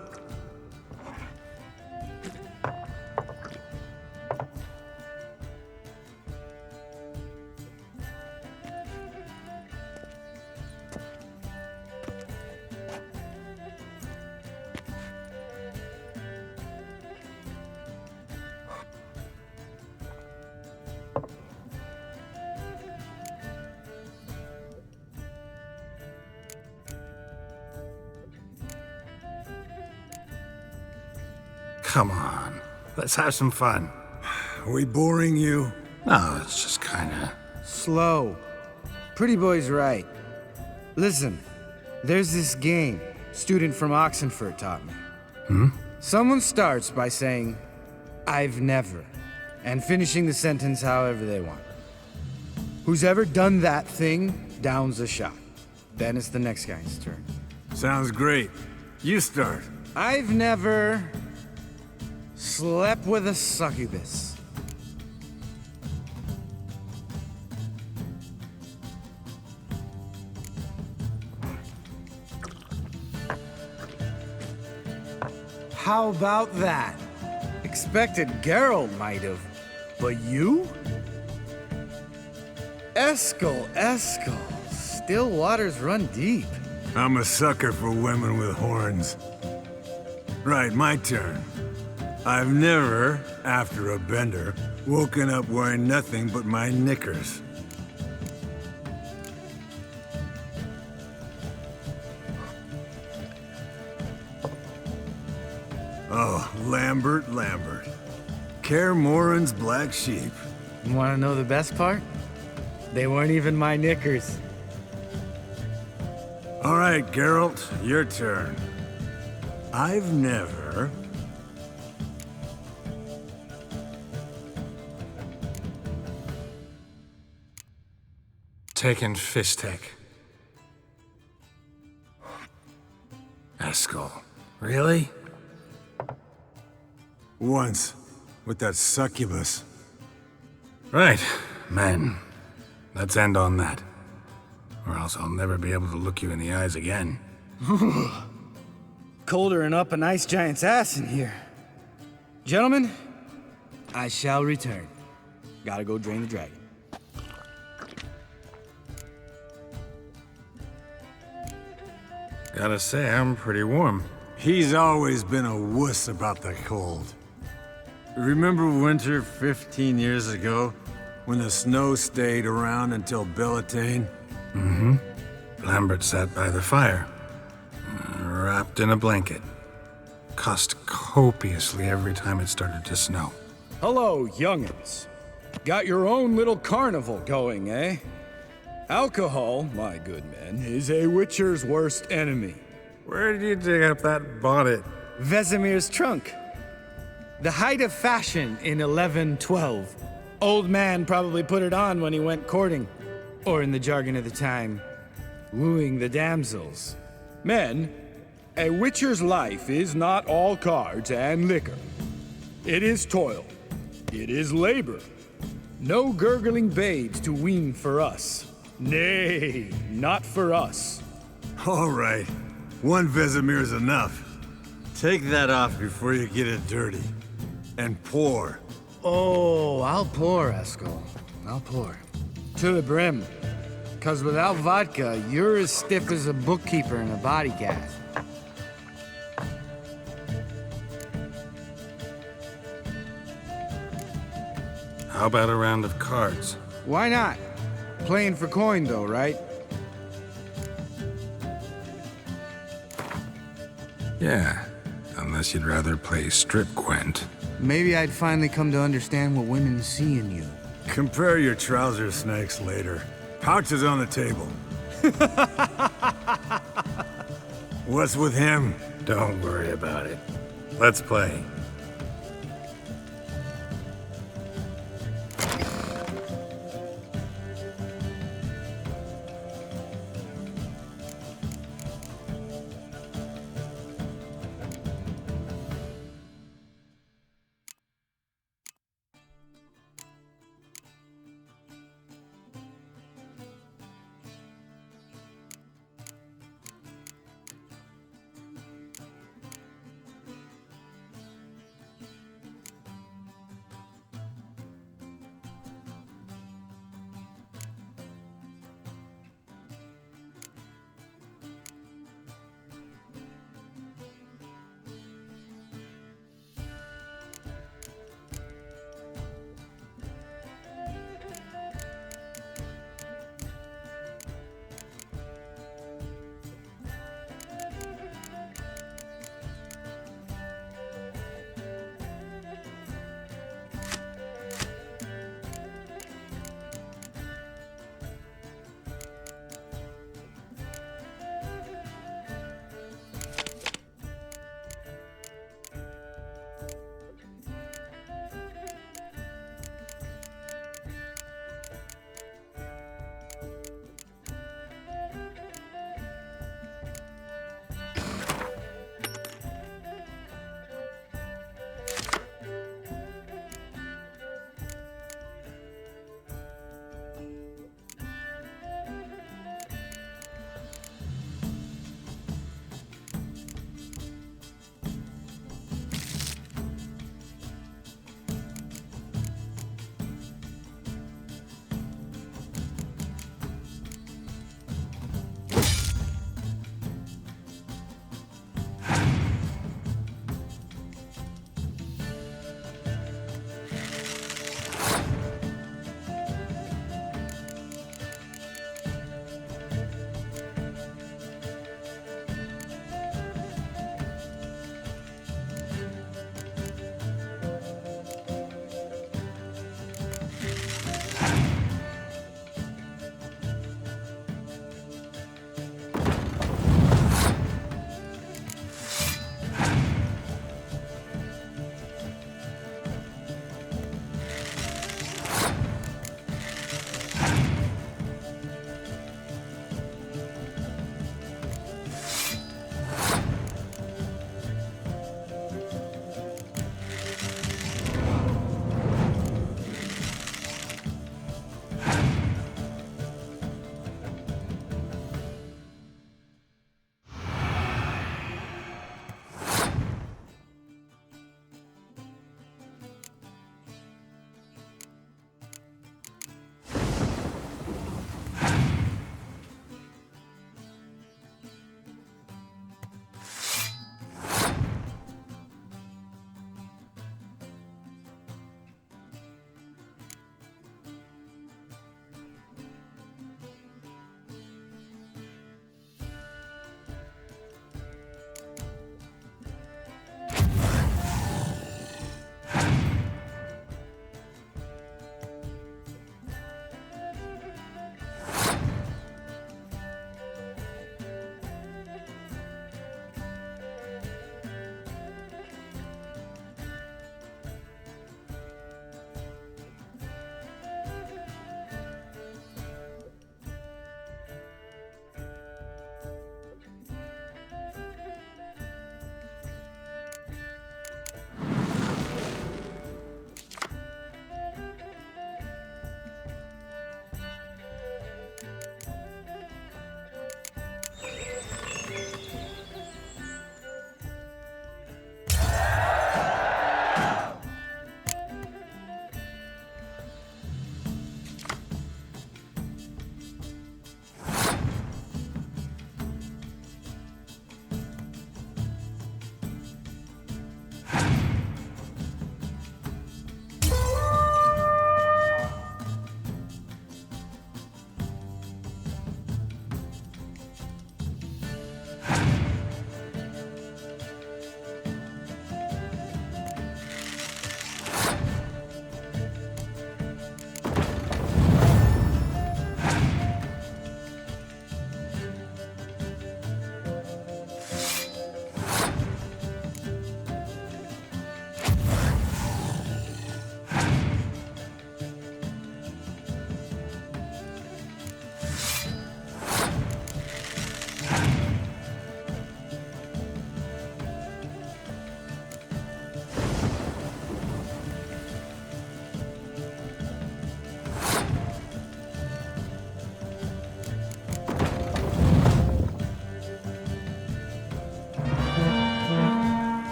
F: Come on. Let's have some fun.
B: Are we boring you?
F: No, it's just kinda...
D: Slow. Pretty boy's right. Listen, there's this game student from Oxenford taught me. Someone starts by saying, I've never, and finishing the sentence however they want. Who's ever done that thing downs a shot. Then it's the next guy's turn.
B: Sounds great. You start.
D: I've never slept with a succubus. How about that? Expected Geralt might have, but you? Eskel, still waters run deep.
B: I'm a sucker for women with horns. Right, my turn. I've never, after a bender, woken up wearing nothing but my knickers. Oh, Lambert. Kaer Morhen's black sheep.
D: Want to know the best part? They weren't even my knickers.
B: All right, Geralt, your turn. I've never...
F: Taken Fistek. Eskel. Really?
B: Once, with that succubus.
F: Right, men. Let's end on that. Or else I'll never be able to look you in the eyes again.
D: Colder and up an ice giant's ass in here. Gentlemen, I shall return. Gotta go drain the dragon.
F: Gotta say, I'm pretty warm.
B: He's always been a wuss about the cold. Remember winter 15 years ago, when the snow stayed around until Bellatane?
F: Lambert sat by the fire, wrapped in a blanket. Cussed copiously every time it started to snow.
E: Hello, young'uns. Got your own little carnival going, eh? Alcohol, my good men, is a witcher's worst enemy.
F: Where did you dig up that bonnet?
D: Vesemir's trunk. The height of fashion in 1112. Old man probably put it on when he went courting. Or in the jargon of the time, wooing the damsels.
E: Men, a witcher's life is not all cards and liquor. It is toil. It is labor. No gurgling babes to wean for us. Nay, not for us.
B: All right, one Vesemir's enough. Take that off before you get it dirty. And pour.
D: Oh, I'll pour, Eskel. I'll pour. To the brim. 'Cause without vodka, you're as stiff as a bookkeeper in a body cast.
F: How about a round of cards?
D: Why not? Playing for coin, though, right?
A: Yeah, unless you'd rather play strip Gwent.
D: Maybe I'd finally come to understand what women see in you.
B: Compare your trouser snakes later. Pouch is on the table. What's with him?
F: Don't worry about it. Let's play.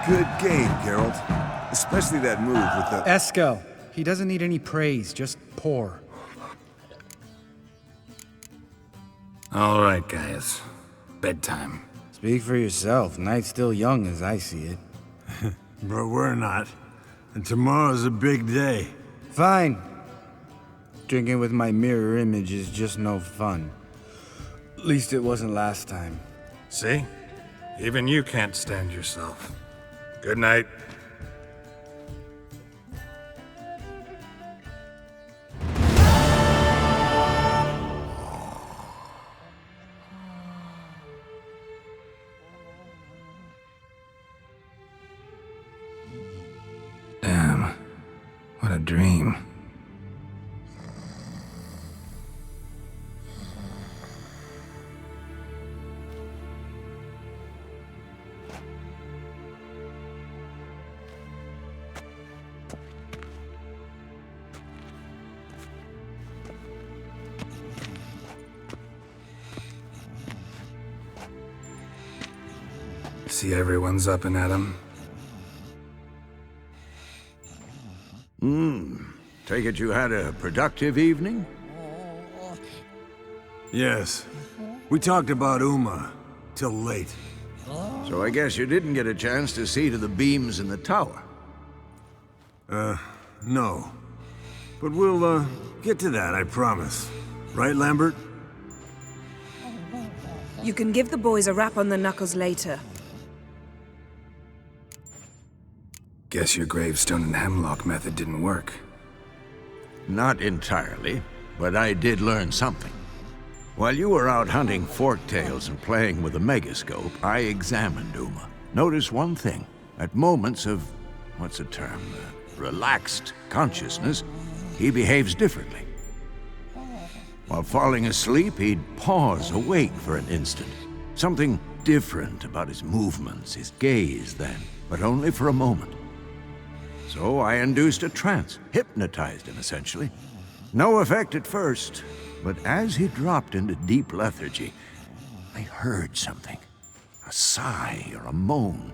B: Good game, Geralt. Especially that move with the...
D: Eskel. He doesn't need any praise, just pour.
F: All right, guys. Bedtime.
J: Speak for yourself. Night's still young as I see it.
B: But we're not. And tomorrow's a big day.
J: Fine. Drinking with my mirror image is just no fun. At least it wasn't last time.
F: See? Even you can't stand yourself. Good night.
A: Damn. What a dream.
F: See everyone's up and at 'em.
C: Take it you had a productive evening?
B: Yes. We talked about Uma till late.
C: So I guess you didn't get a chance to see to the beams in the tower.
B: No. But we'll, get to that, I promise. Right, Lambert?
G: You can give the boys a rap on the knuckles later.
A: Guess your gravestone and hemlock method didn't work.
C: Not entirely, but I did learn something. While you were out hunting forktails and playing with a megascope, I examined Uma. Notice one thing. At moments of, what's the term, relaxed consciousness, he behaves differently. While falling asleep, he'd pause awake for an instant. Something different about his movements, his gaze then, but only for a moment. So I induced a trance, hypnotized him essentially. No effect at first, but as he dropped into deep lethargy, I heard something. A sigh or a moan,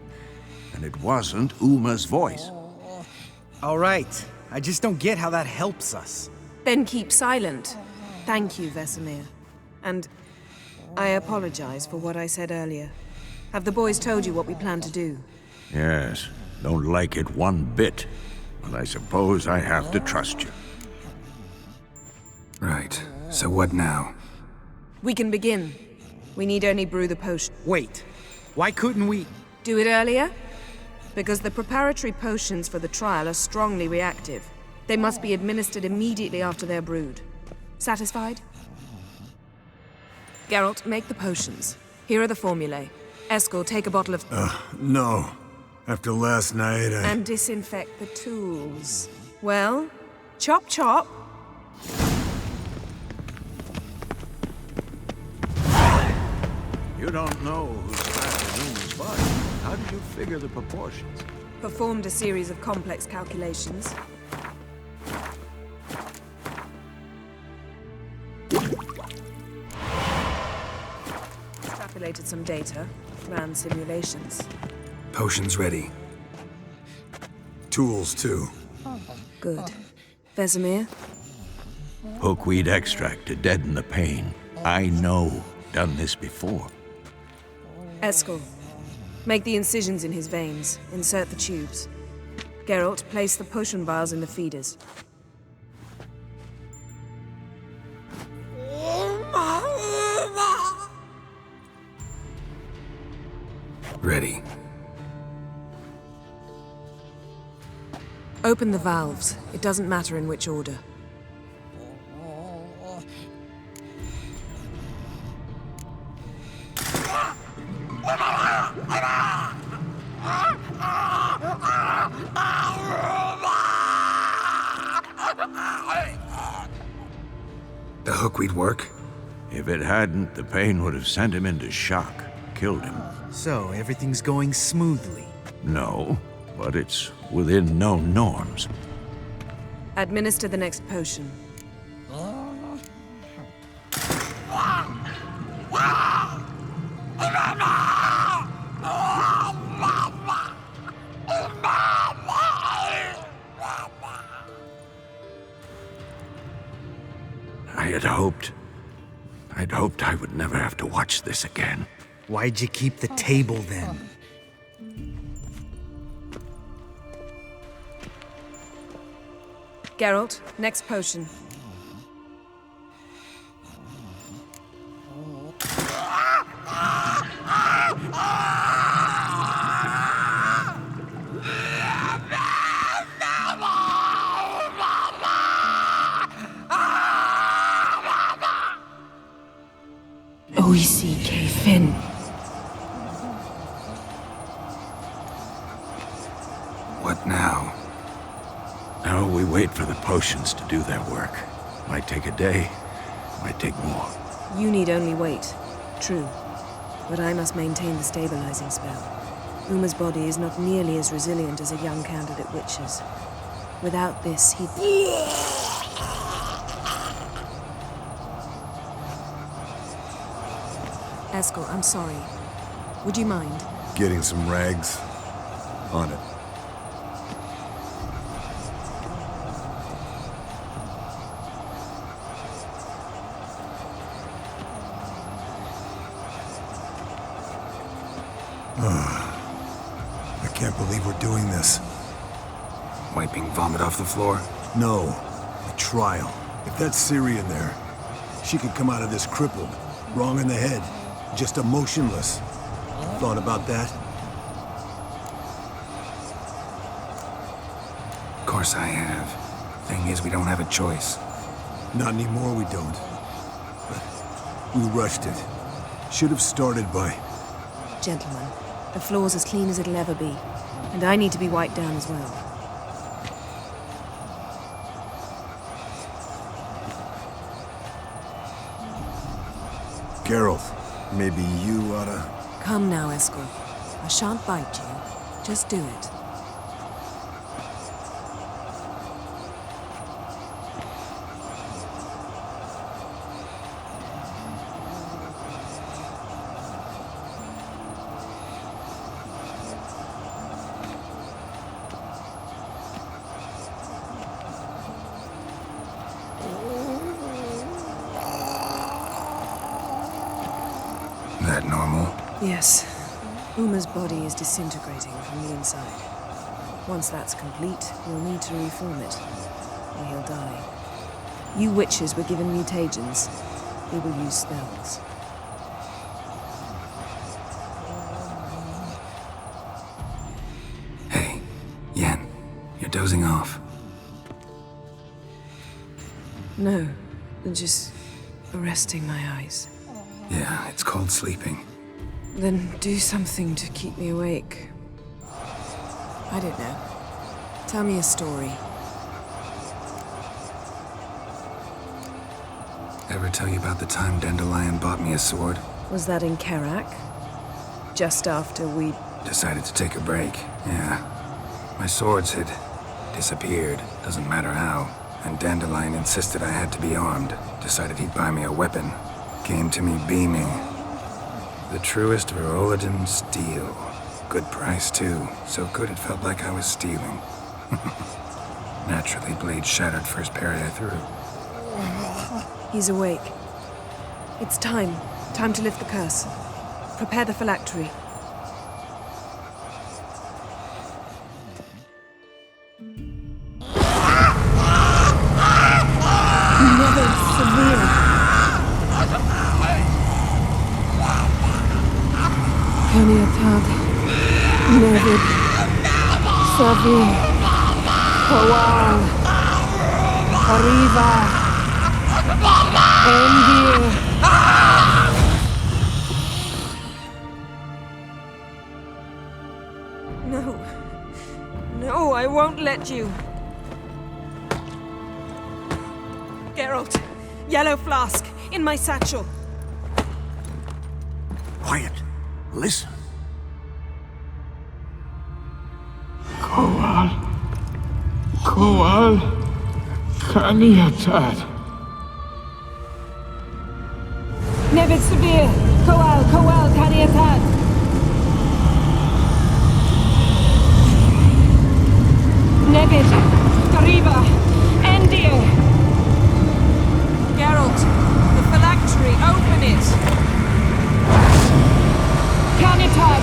C: and it wasn't Uma's voice.
D: All right. I just don't get how that helps us.
G: Then keep silent. Thank you, Vesemir. And I apologize for what I said earlier. Have the boys told you what we plan to do?
C: Yes, don't like it one bit, but I suppose I have to trust you.
A: Right. So what now?
G: We can begin. We need only brew the potion.
D: Wait. Why couldn't we...
G: Do it earlier? Because the preparatory potions for the trial are strongly reactive. They must be administered immediately after they're brewed. Satisfied? Geralt, make the potions. Here are the formulae. Eskel, take a bottle of...
B: No. After last night,
G: And disinfect the tools. Well, chop chop.
C: You don't know who's trapped in Uma's body. How did you figure the proportions?
G: Performed a series of complex calculations. Extrapolated some data, ran simulations.
A: Potions ready.
B: tools too.
G: Good. Vesemir?
C: Hookweed extract to deaden the pain. I know. Done this before.
G: Eskel, make the incisions in his veins. Insert the tubes. Geralt, place the potion vials in the feeders.
A: Ready.
G: Open the valves. It doesn't matter in which order.
A: The hookweed work?
C: If it hadn't, the pain would have sent him into shock, killed him.
D: So, everything's going smoothly.
C: No, but it's within known norms.
G: Administer the next potion.
C: I'd hoped I would never have to watch this again.
D: Why'd you keep the table then?
G: Geralt, next potion. Oisi Finn.
A: What now?
C: Now we wait for the potions to do their work. Might take a day, might take more.
G: You need only wait. True. But I must maintain the stabilizing spell. Uma's body is not nearly as resilient as a young candidate witch's. Without this, he'd... Eskel, I'm sorry. Would you mind?
B: Getting some rags. On it. I can't believe we're doing this.
A: Wiping vomit off the floor?
B: No, a trial. If that's Syrian there, she could come out of this crippled, wrong in the head, just emotionless. Thought about that?
A: Of course I have. Thing is, we don't have a choice.
B: Not anymore, we don't. But we rushed it. Should have started by...
G: Gentlemen, the floor's as clean as it'll ever be. And I need to be wiped down as well.
B: Geralt, maybe you oughta...
G: Come now, Eskel. I shan't bite you. Just do it.
A: That normal?
G: Yes. Uma's body is disintegrating from the inside. Once that's complete, we'll need to reform it, or he'll die. You witches were given mutagens. We will use spells.
A: Hey, Yen, you're dozing off.
G: No, just resting my eyes.
A: Yeah, it's called sleeping.
G: Then do something to keep me awake. I don't know. Tell me a story.
A: Ever tell you about the time Dandelion bought me a sword?
G: Was that in Karak? Just after we...
A: Decided to take a break, yeah. My swords had disappeared, doesn't matter how. And Dandelion insisted I had to be armed. Decided he'd buy me a weapon. Came to me beaming. The truest Verolidan steel. Good price, too. So good it felt like I was stealing. Naturally, blade shattered first parry I threw.
G: He's awake. It's time. Time to lift the curse. Prepare the phylactery. Never severe. Kaniatad, Nevid, Savi, Kowal, Arriva, Endir. No. No, I won't let you. Geralt, yellow flask, in my satchel.
C: Quiet. Listen.
H: Kowal, Kaniatad.
I: Nevid Severe, Kowal, Kaniatad. Nevid, Gariba, Endir.
G: Geralt,
I: Canitad,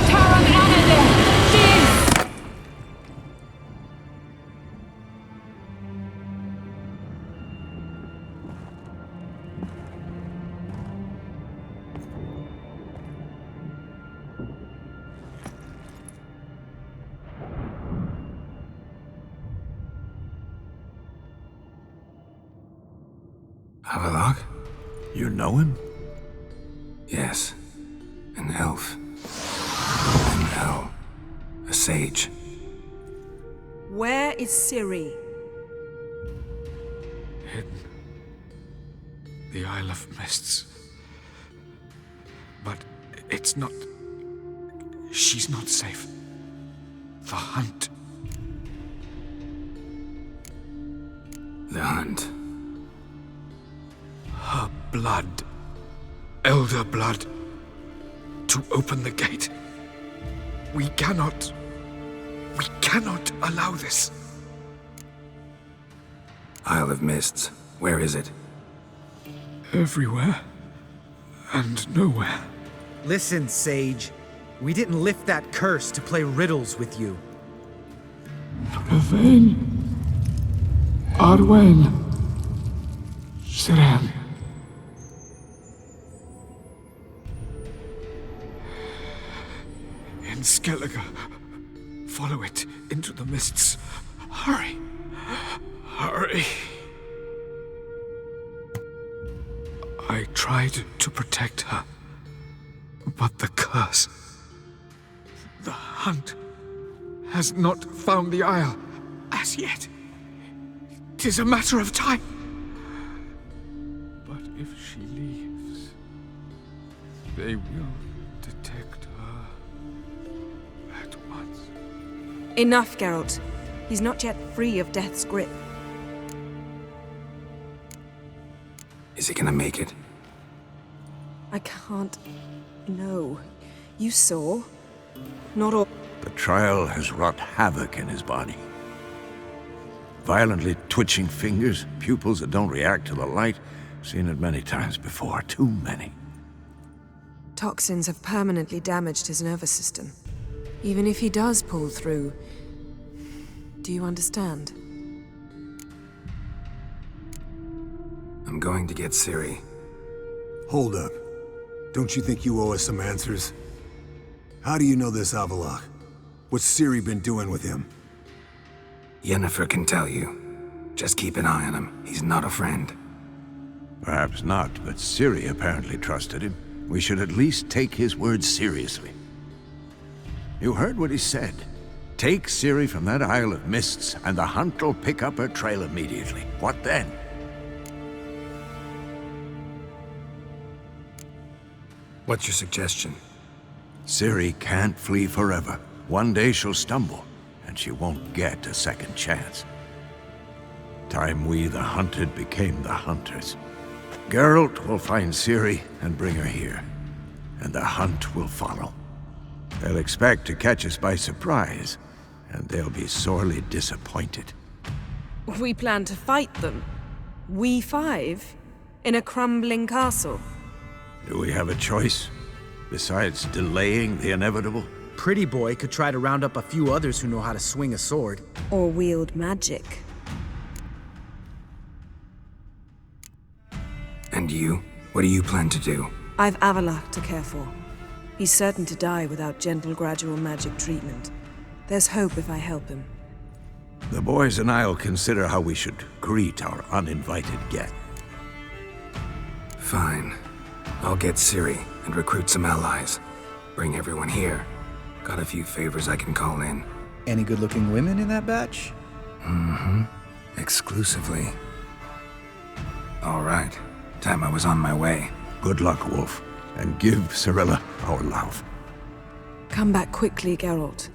I: Taran Anade, Dis!
A: Avalok?
C: You know him?
A: Yes. An elf. An elf. A sage.
G: Where is Ciri?
F: Hidden. The Isle of Mists. But it's not... She's not safe. The hunt.
A: The hunt.
F: Her blood. Elder blood. To open the gate. We cannot allow this.
A: Isle of Mists. Where is it?
F: Everywhere. And nowhere.
D: Listen, Sage. We didn't lift that curse to play riddles with you.
F: Yvain. Arwen. Siran. In Skellige. Follow it into the mists. Hurry. Hurry. I tried to protect her. But the curse. The hunt has not found the Isle as yet. 'Tis a matter of time. But if she leaves, they will detect her at once.
G: Enough, Geralt. He's not yet free of death's grip.
A: Is he gonna make it?
G: I can't... No. You saw? Not all...
C: The trial has wrought havoc in his body. Violently twitching fingers, pupils that don't react to the light. Seen it many times before, too many.
G: Toxins have permanently damaged his nervous system. Even if he does pull through... Do you understand?
A: I'm going to get Ciri.
B: Hold up. Don't you think you owe us some answers? How do you know this Avalok? What's Ciri been doing with him?
A: Yennefer can tell you. Just keep an eye on him. He's not a friend.
C: Perhaps not, but Ciri apparently trusted him. We should at least take his words seriously. You heard what he said. Take Ciri from that Isle of Mists, and the hunt will pick up her trail immediately. What then?
A: What's your suggestion?
C: Ciri can't flee forever. One day she'll stumble, and she won't get a second chance. Time we, the hunted, became the hunters. Geralt will find Ciri and bring her here, and the hunt will follow. They'll expect to catch us by surprise, and they'll be sorely disappointed.
G: We plan to fight them. We five? In a crumbling castle?
C: Do we have a choice? Besides delaying the inevitable?
D: Pretty Boy could try to round up a few others who know how to swing a sword.
G: Or wield magic.
A: And you? What do you plan to do?
G: I've Avalok to care for. He's certain to die without gentle, gradual magic treatment. There's hope if I help him.
C: The boys and I'll consider how we should greet our uninvited guest.
A: Fine. I'll get Ciri and recruit some allies. Bring everyone here. Got a few favors I can call in.
J: Any good-looking women in that batch?
A: Mm-hmm. Exclusively. All right. Time I was on my way.
C: Good luck, Wolf. And give Cirilla our love.
G: Come back quickly, Geralt.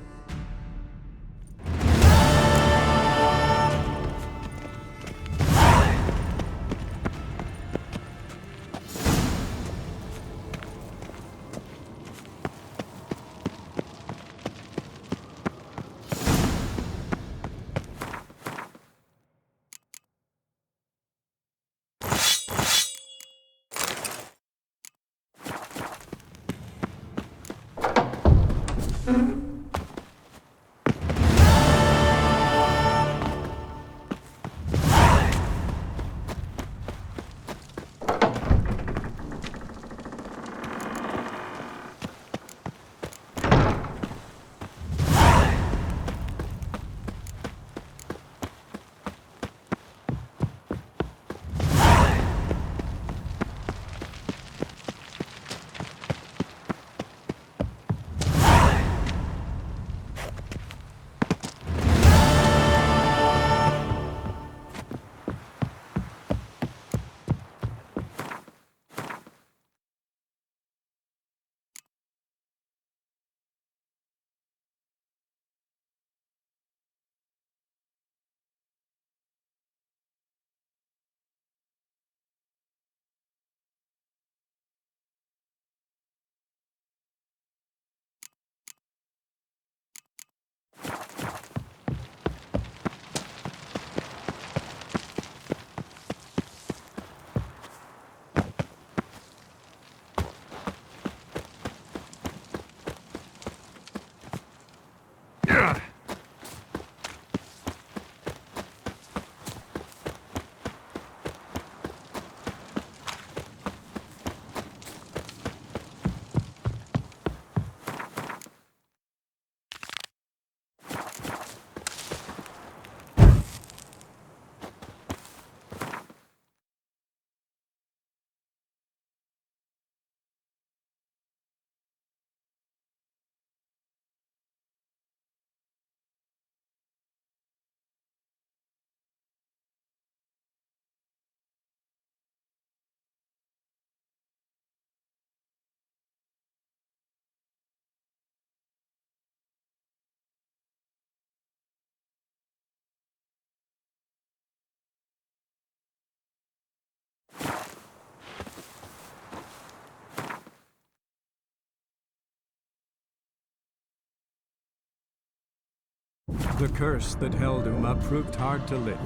K: The curse that held Uma proved hard to lift,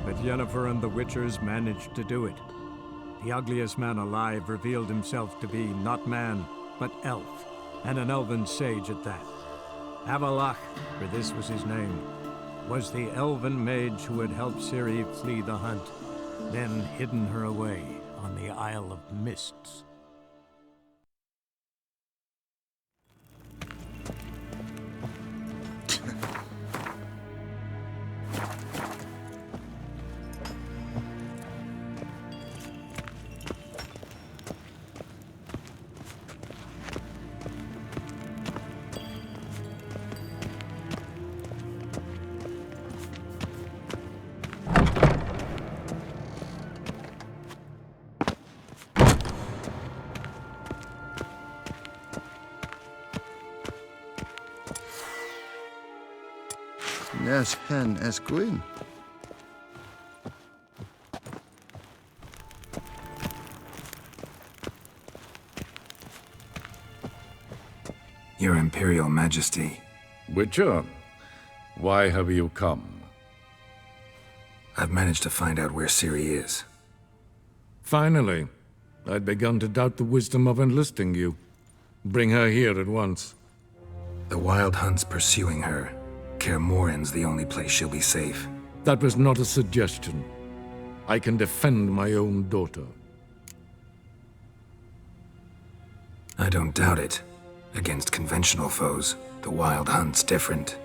K: but Yennefer and the Witchers managed to do it. The ugliest man alive revealed himself to be not man, but elf, and an elven sage at that. Avalach, for this was his name, was the elven mage who had helped Ciri flee the hunt, then hidden her away on the Isle of Mists.
L: Nes hen esquin.
A: Your Imperial Majesty.
M: Witcher, why have you come?
A: I've managed to find out where Ciri is.
M: Finally. I'd begun to doubt the wisdom of enlisting you. Bring her here at once.
A: The Wild Hunt's pursuing her. Kaer Morhen's the only place she'll be safe.
M: That was not a suggestion. I can defend my own daughter.
A: I don't doubt it. Against conventional foes, the Wild Hunt's different.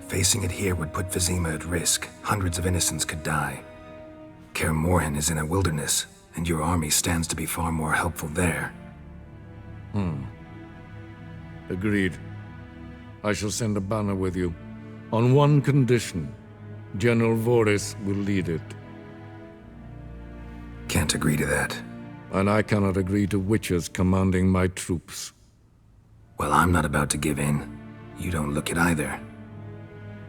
A: Facing it here would put Vizima at risk. Hundreds of innocents could die. Kaer Morhen is in a wilderness, and your army stands to be far more helpful there.
M: Agreed. I shall send a banner with you. On one condition. General Voris will lead it.
A: Can't agree to that.
M: And I cannot agree to witches commanding my troops.
A: Well, I'm not about to give in. You don't look it either.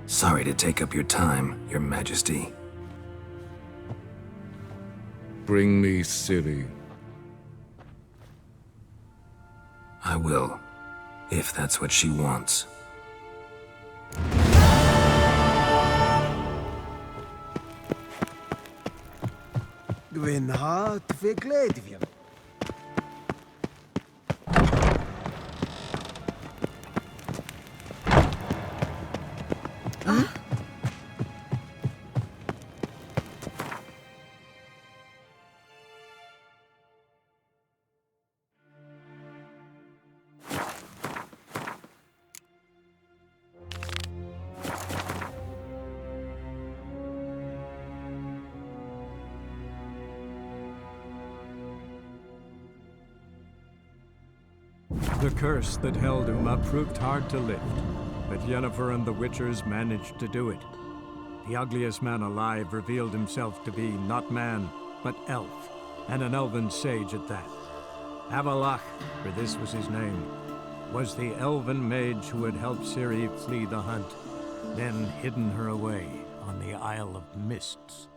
A: Sorry to take up your time, Your Majesty.
M: Bring me Ciri.
A: I will, if that's what she wants.
N: Gwyn hart fi gledfion.
K: The curse that held Uma proved hard to lift, but Yennefer and the Witchers managed to do it. The ugliest man alive revealed himself to be not man, but elf, and an elven sage at that. Avalach, for this was his name, was the elven mage who had helped Ciri flee the hunt, then hidden her away on the Isle of Mists.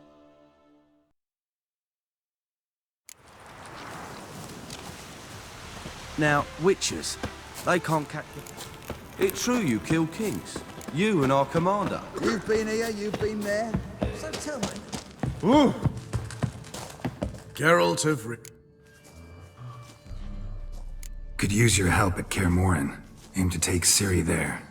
O: Now, witchers, they can't catch... It's true you killed kings. You and our commander.
L: You've been here, you've been there. So tell me.
P: Ooh! Geralt of
A: Could use your help at Kaer Morhen. Aim to take Ciri there.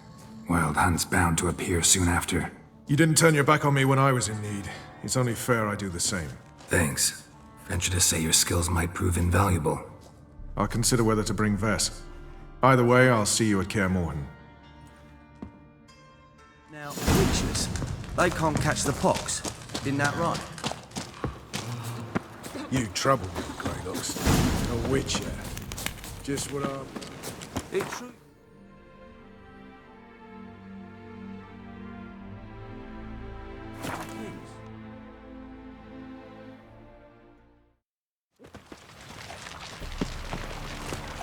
A: Wild Hunt's bound to appear soon after.
P: You didn't turn your back on me when I was in need. It's only fair I do the same.
A: Thanks. Venture to say your skills might prove invaluable.
P: I'll consider whether to bring Vess. Either way, I'll see you at Kaer Morhen.
O: Now, witches, they can't catch the pox. Isn't that right?
N: You trouble me, Kratos. A witcher. Just what I'm...
O: It's true.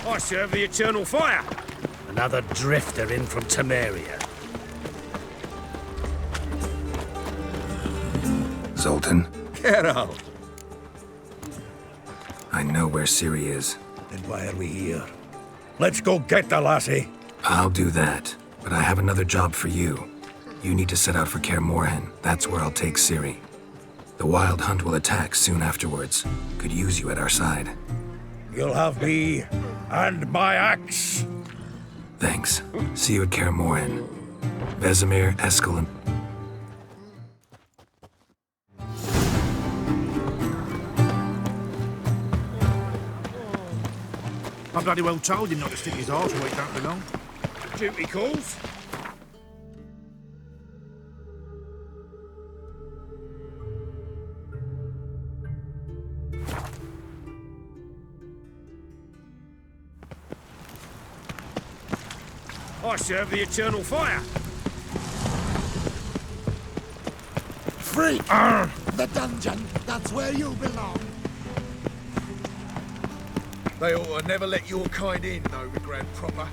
Q: I serve the eternal fire. Another drifter in from Temeria.
A: Zoltan,
Q: Get out.
A: I know where Ciri is.
Q: Then why are we here? Let's go get the lassie.
A: I'll do that, but I have another job for you. You need to set out for Kaer Morhen. That's where I'll take Ciri. The Wild Hunt will attack soon afterwards. Could use you at our side.
Q: You'll have me and my axe.
A: Thanks. See you at Kaer Morhen. Vesemir, Eskel, and...
Q: I bloody well told him not to stick his arse where it don't belong. Duty calls. I serve the eternal fire.
H: Free! The dungeon, that's where you belong.
P: They ought to never let your kind in, no regret proper.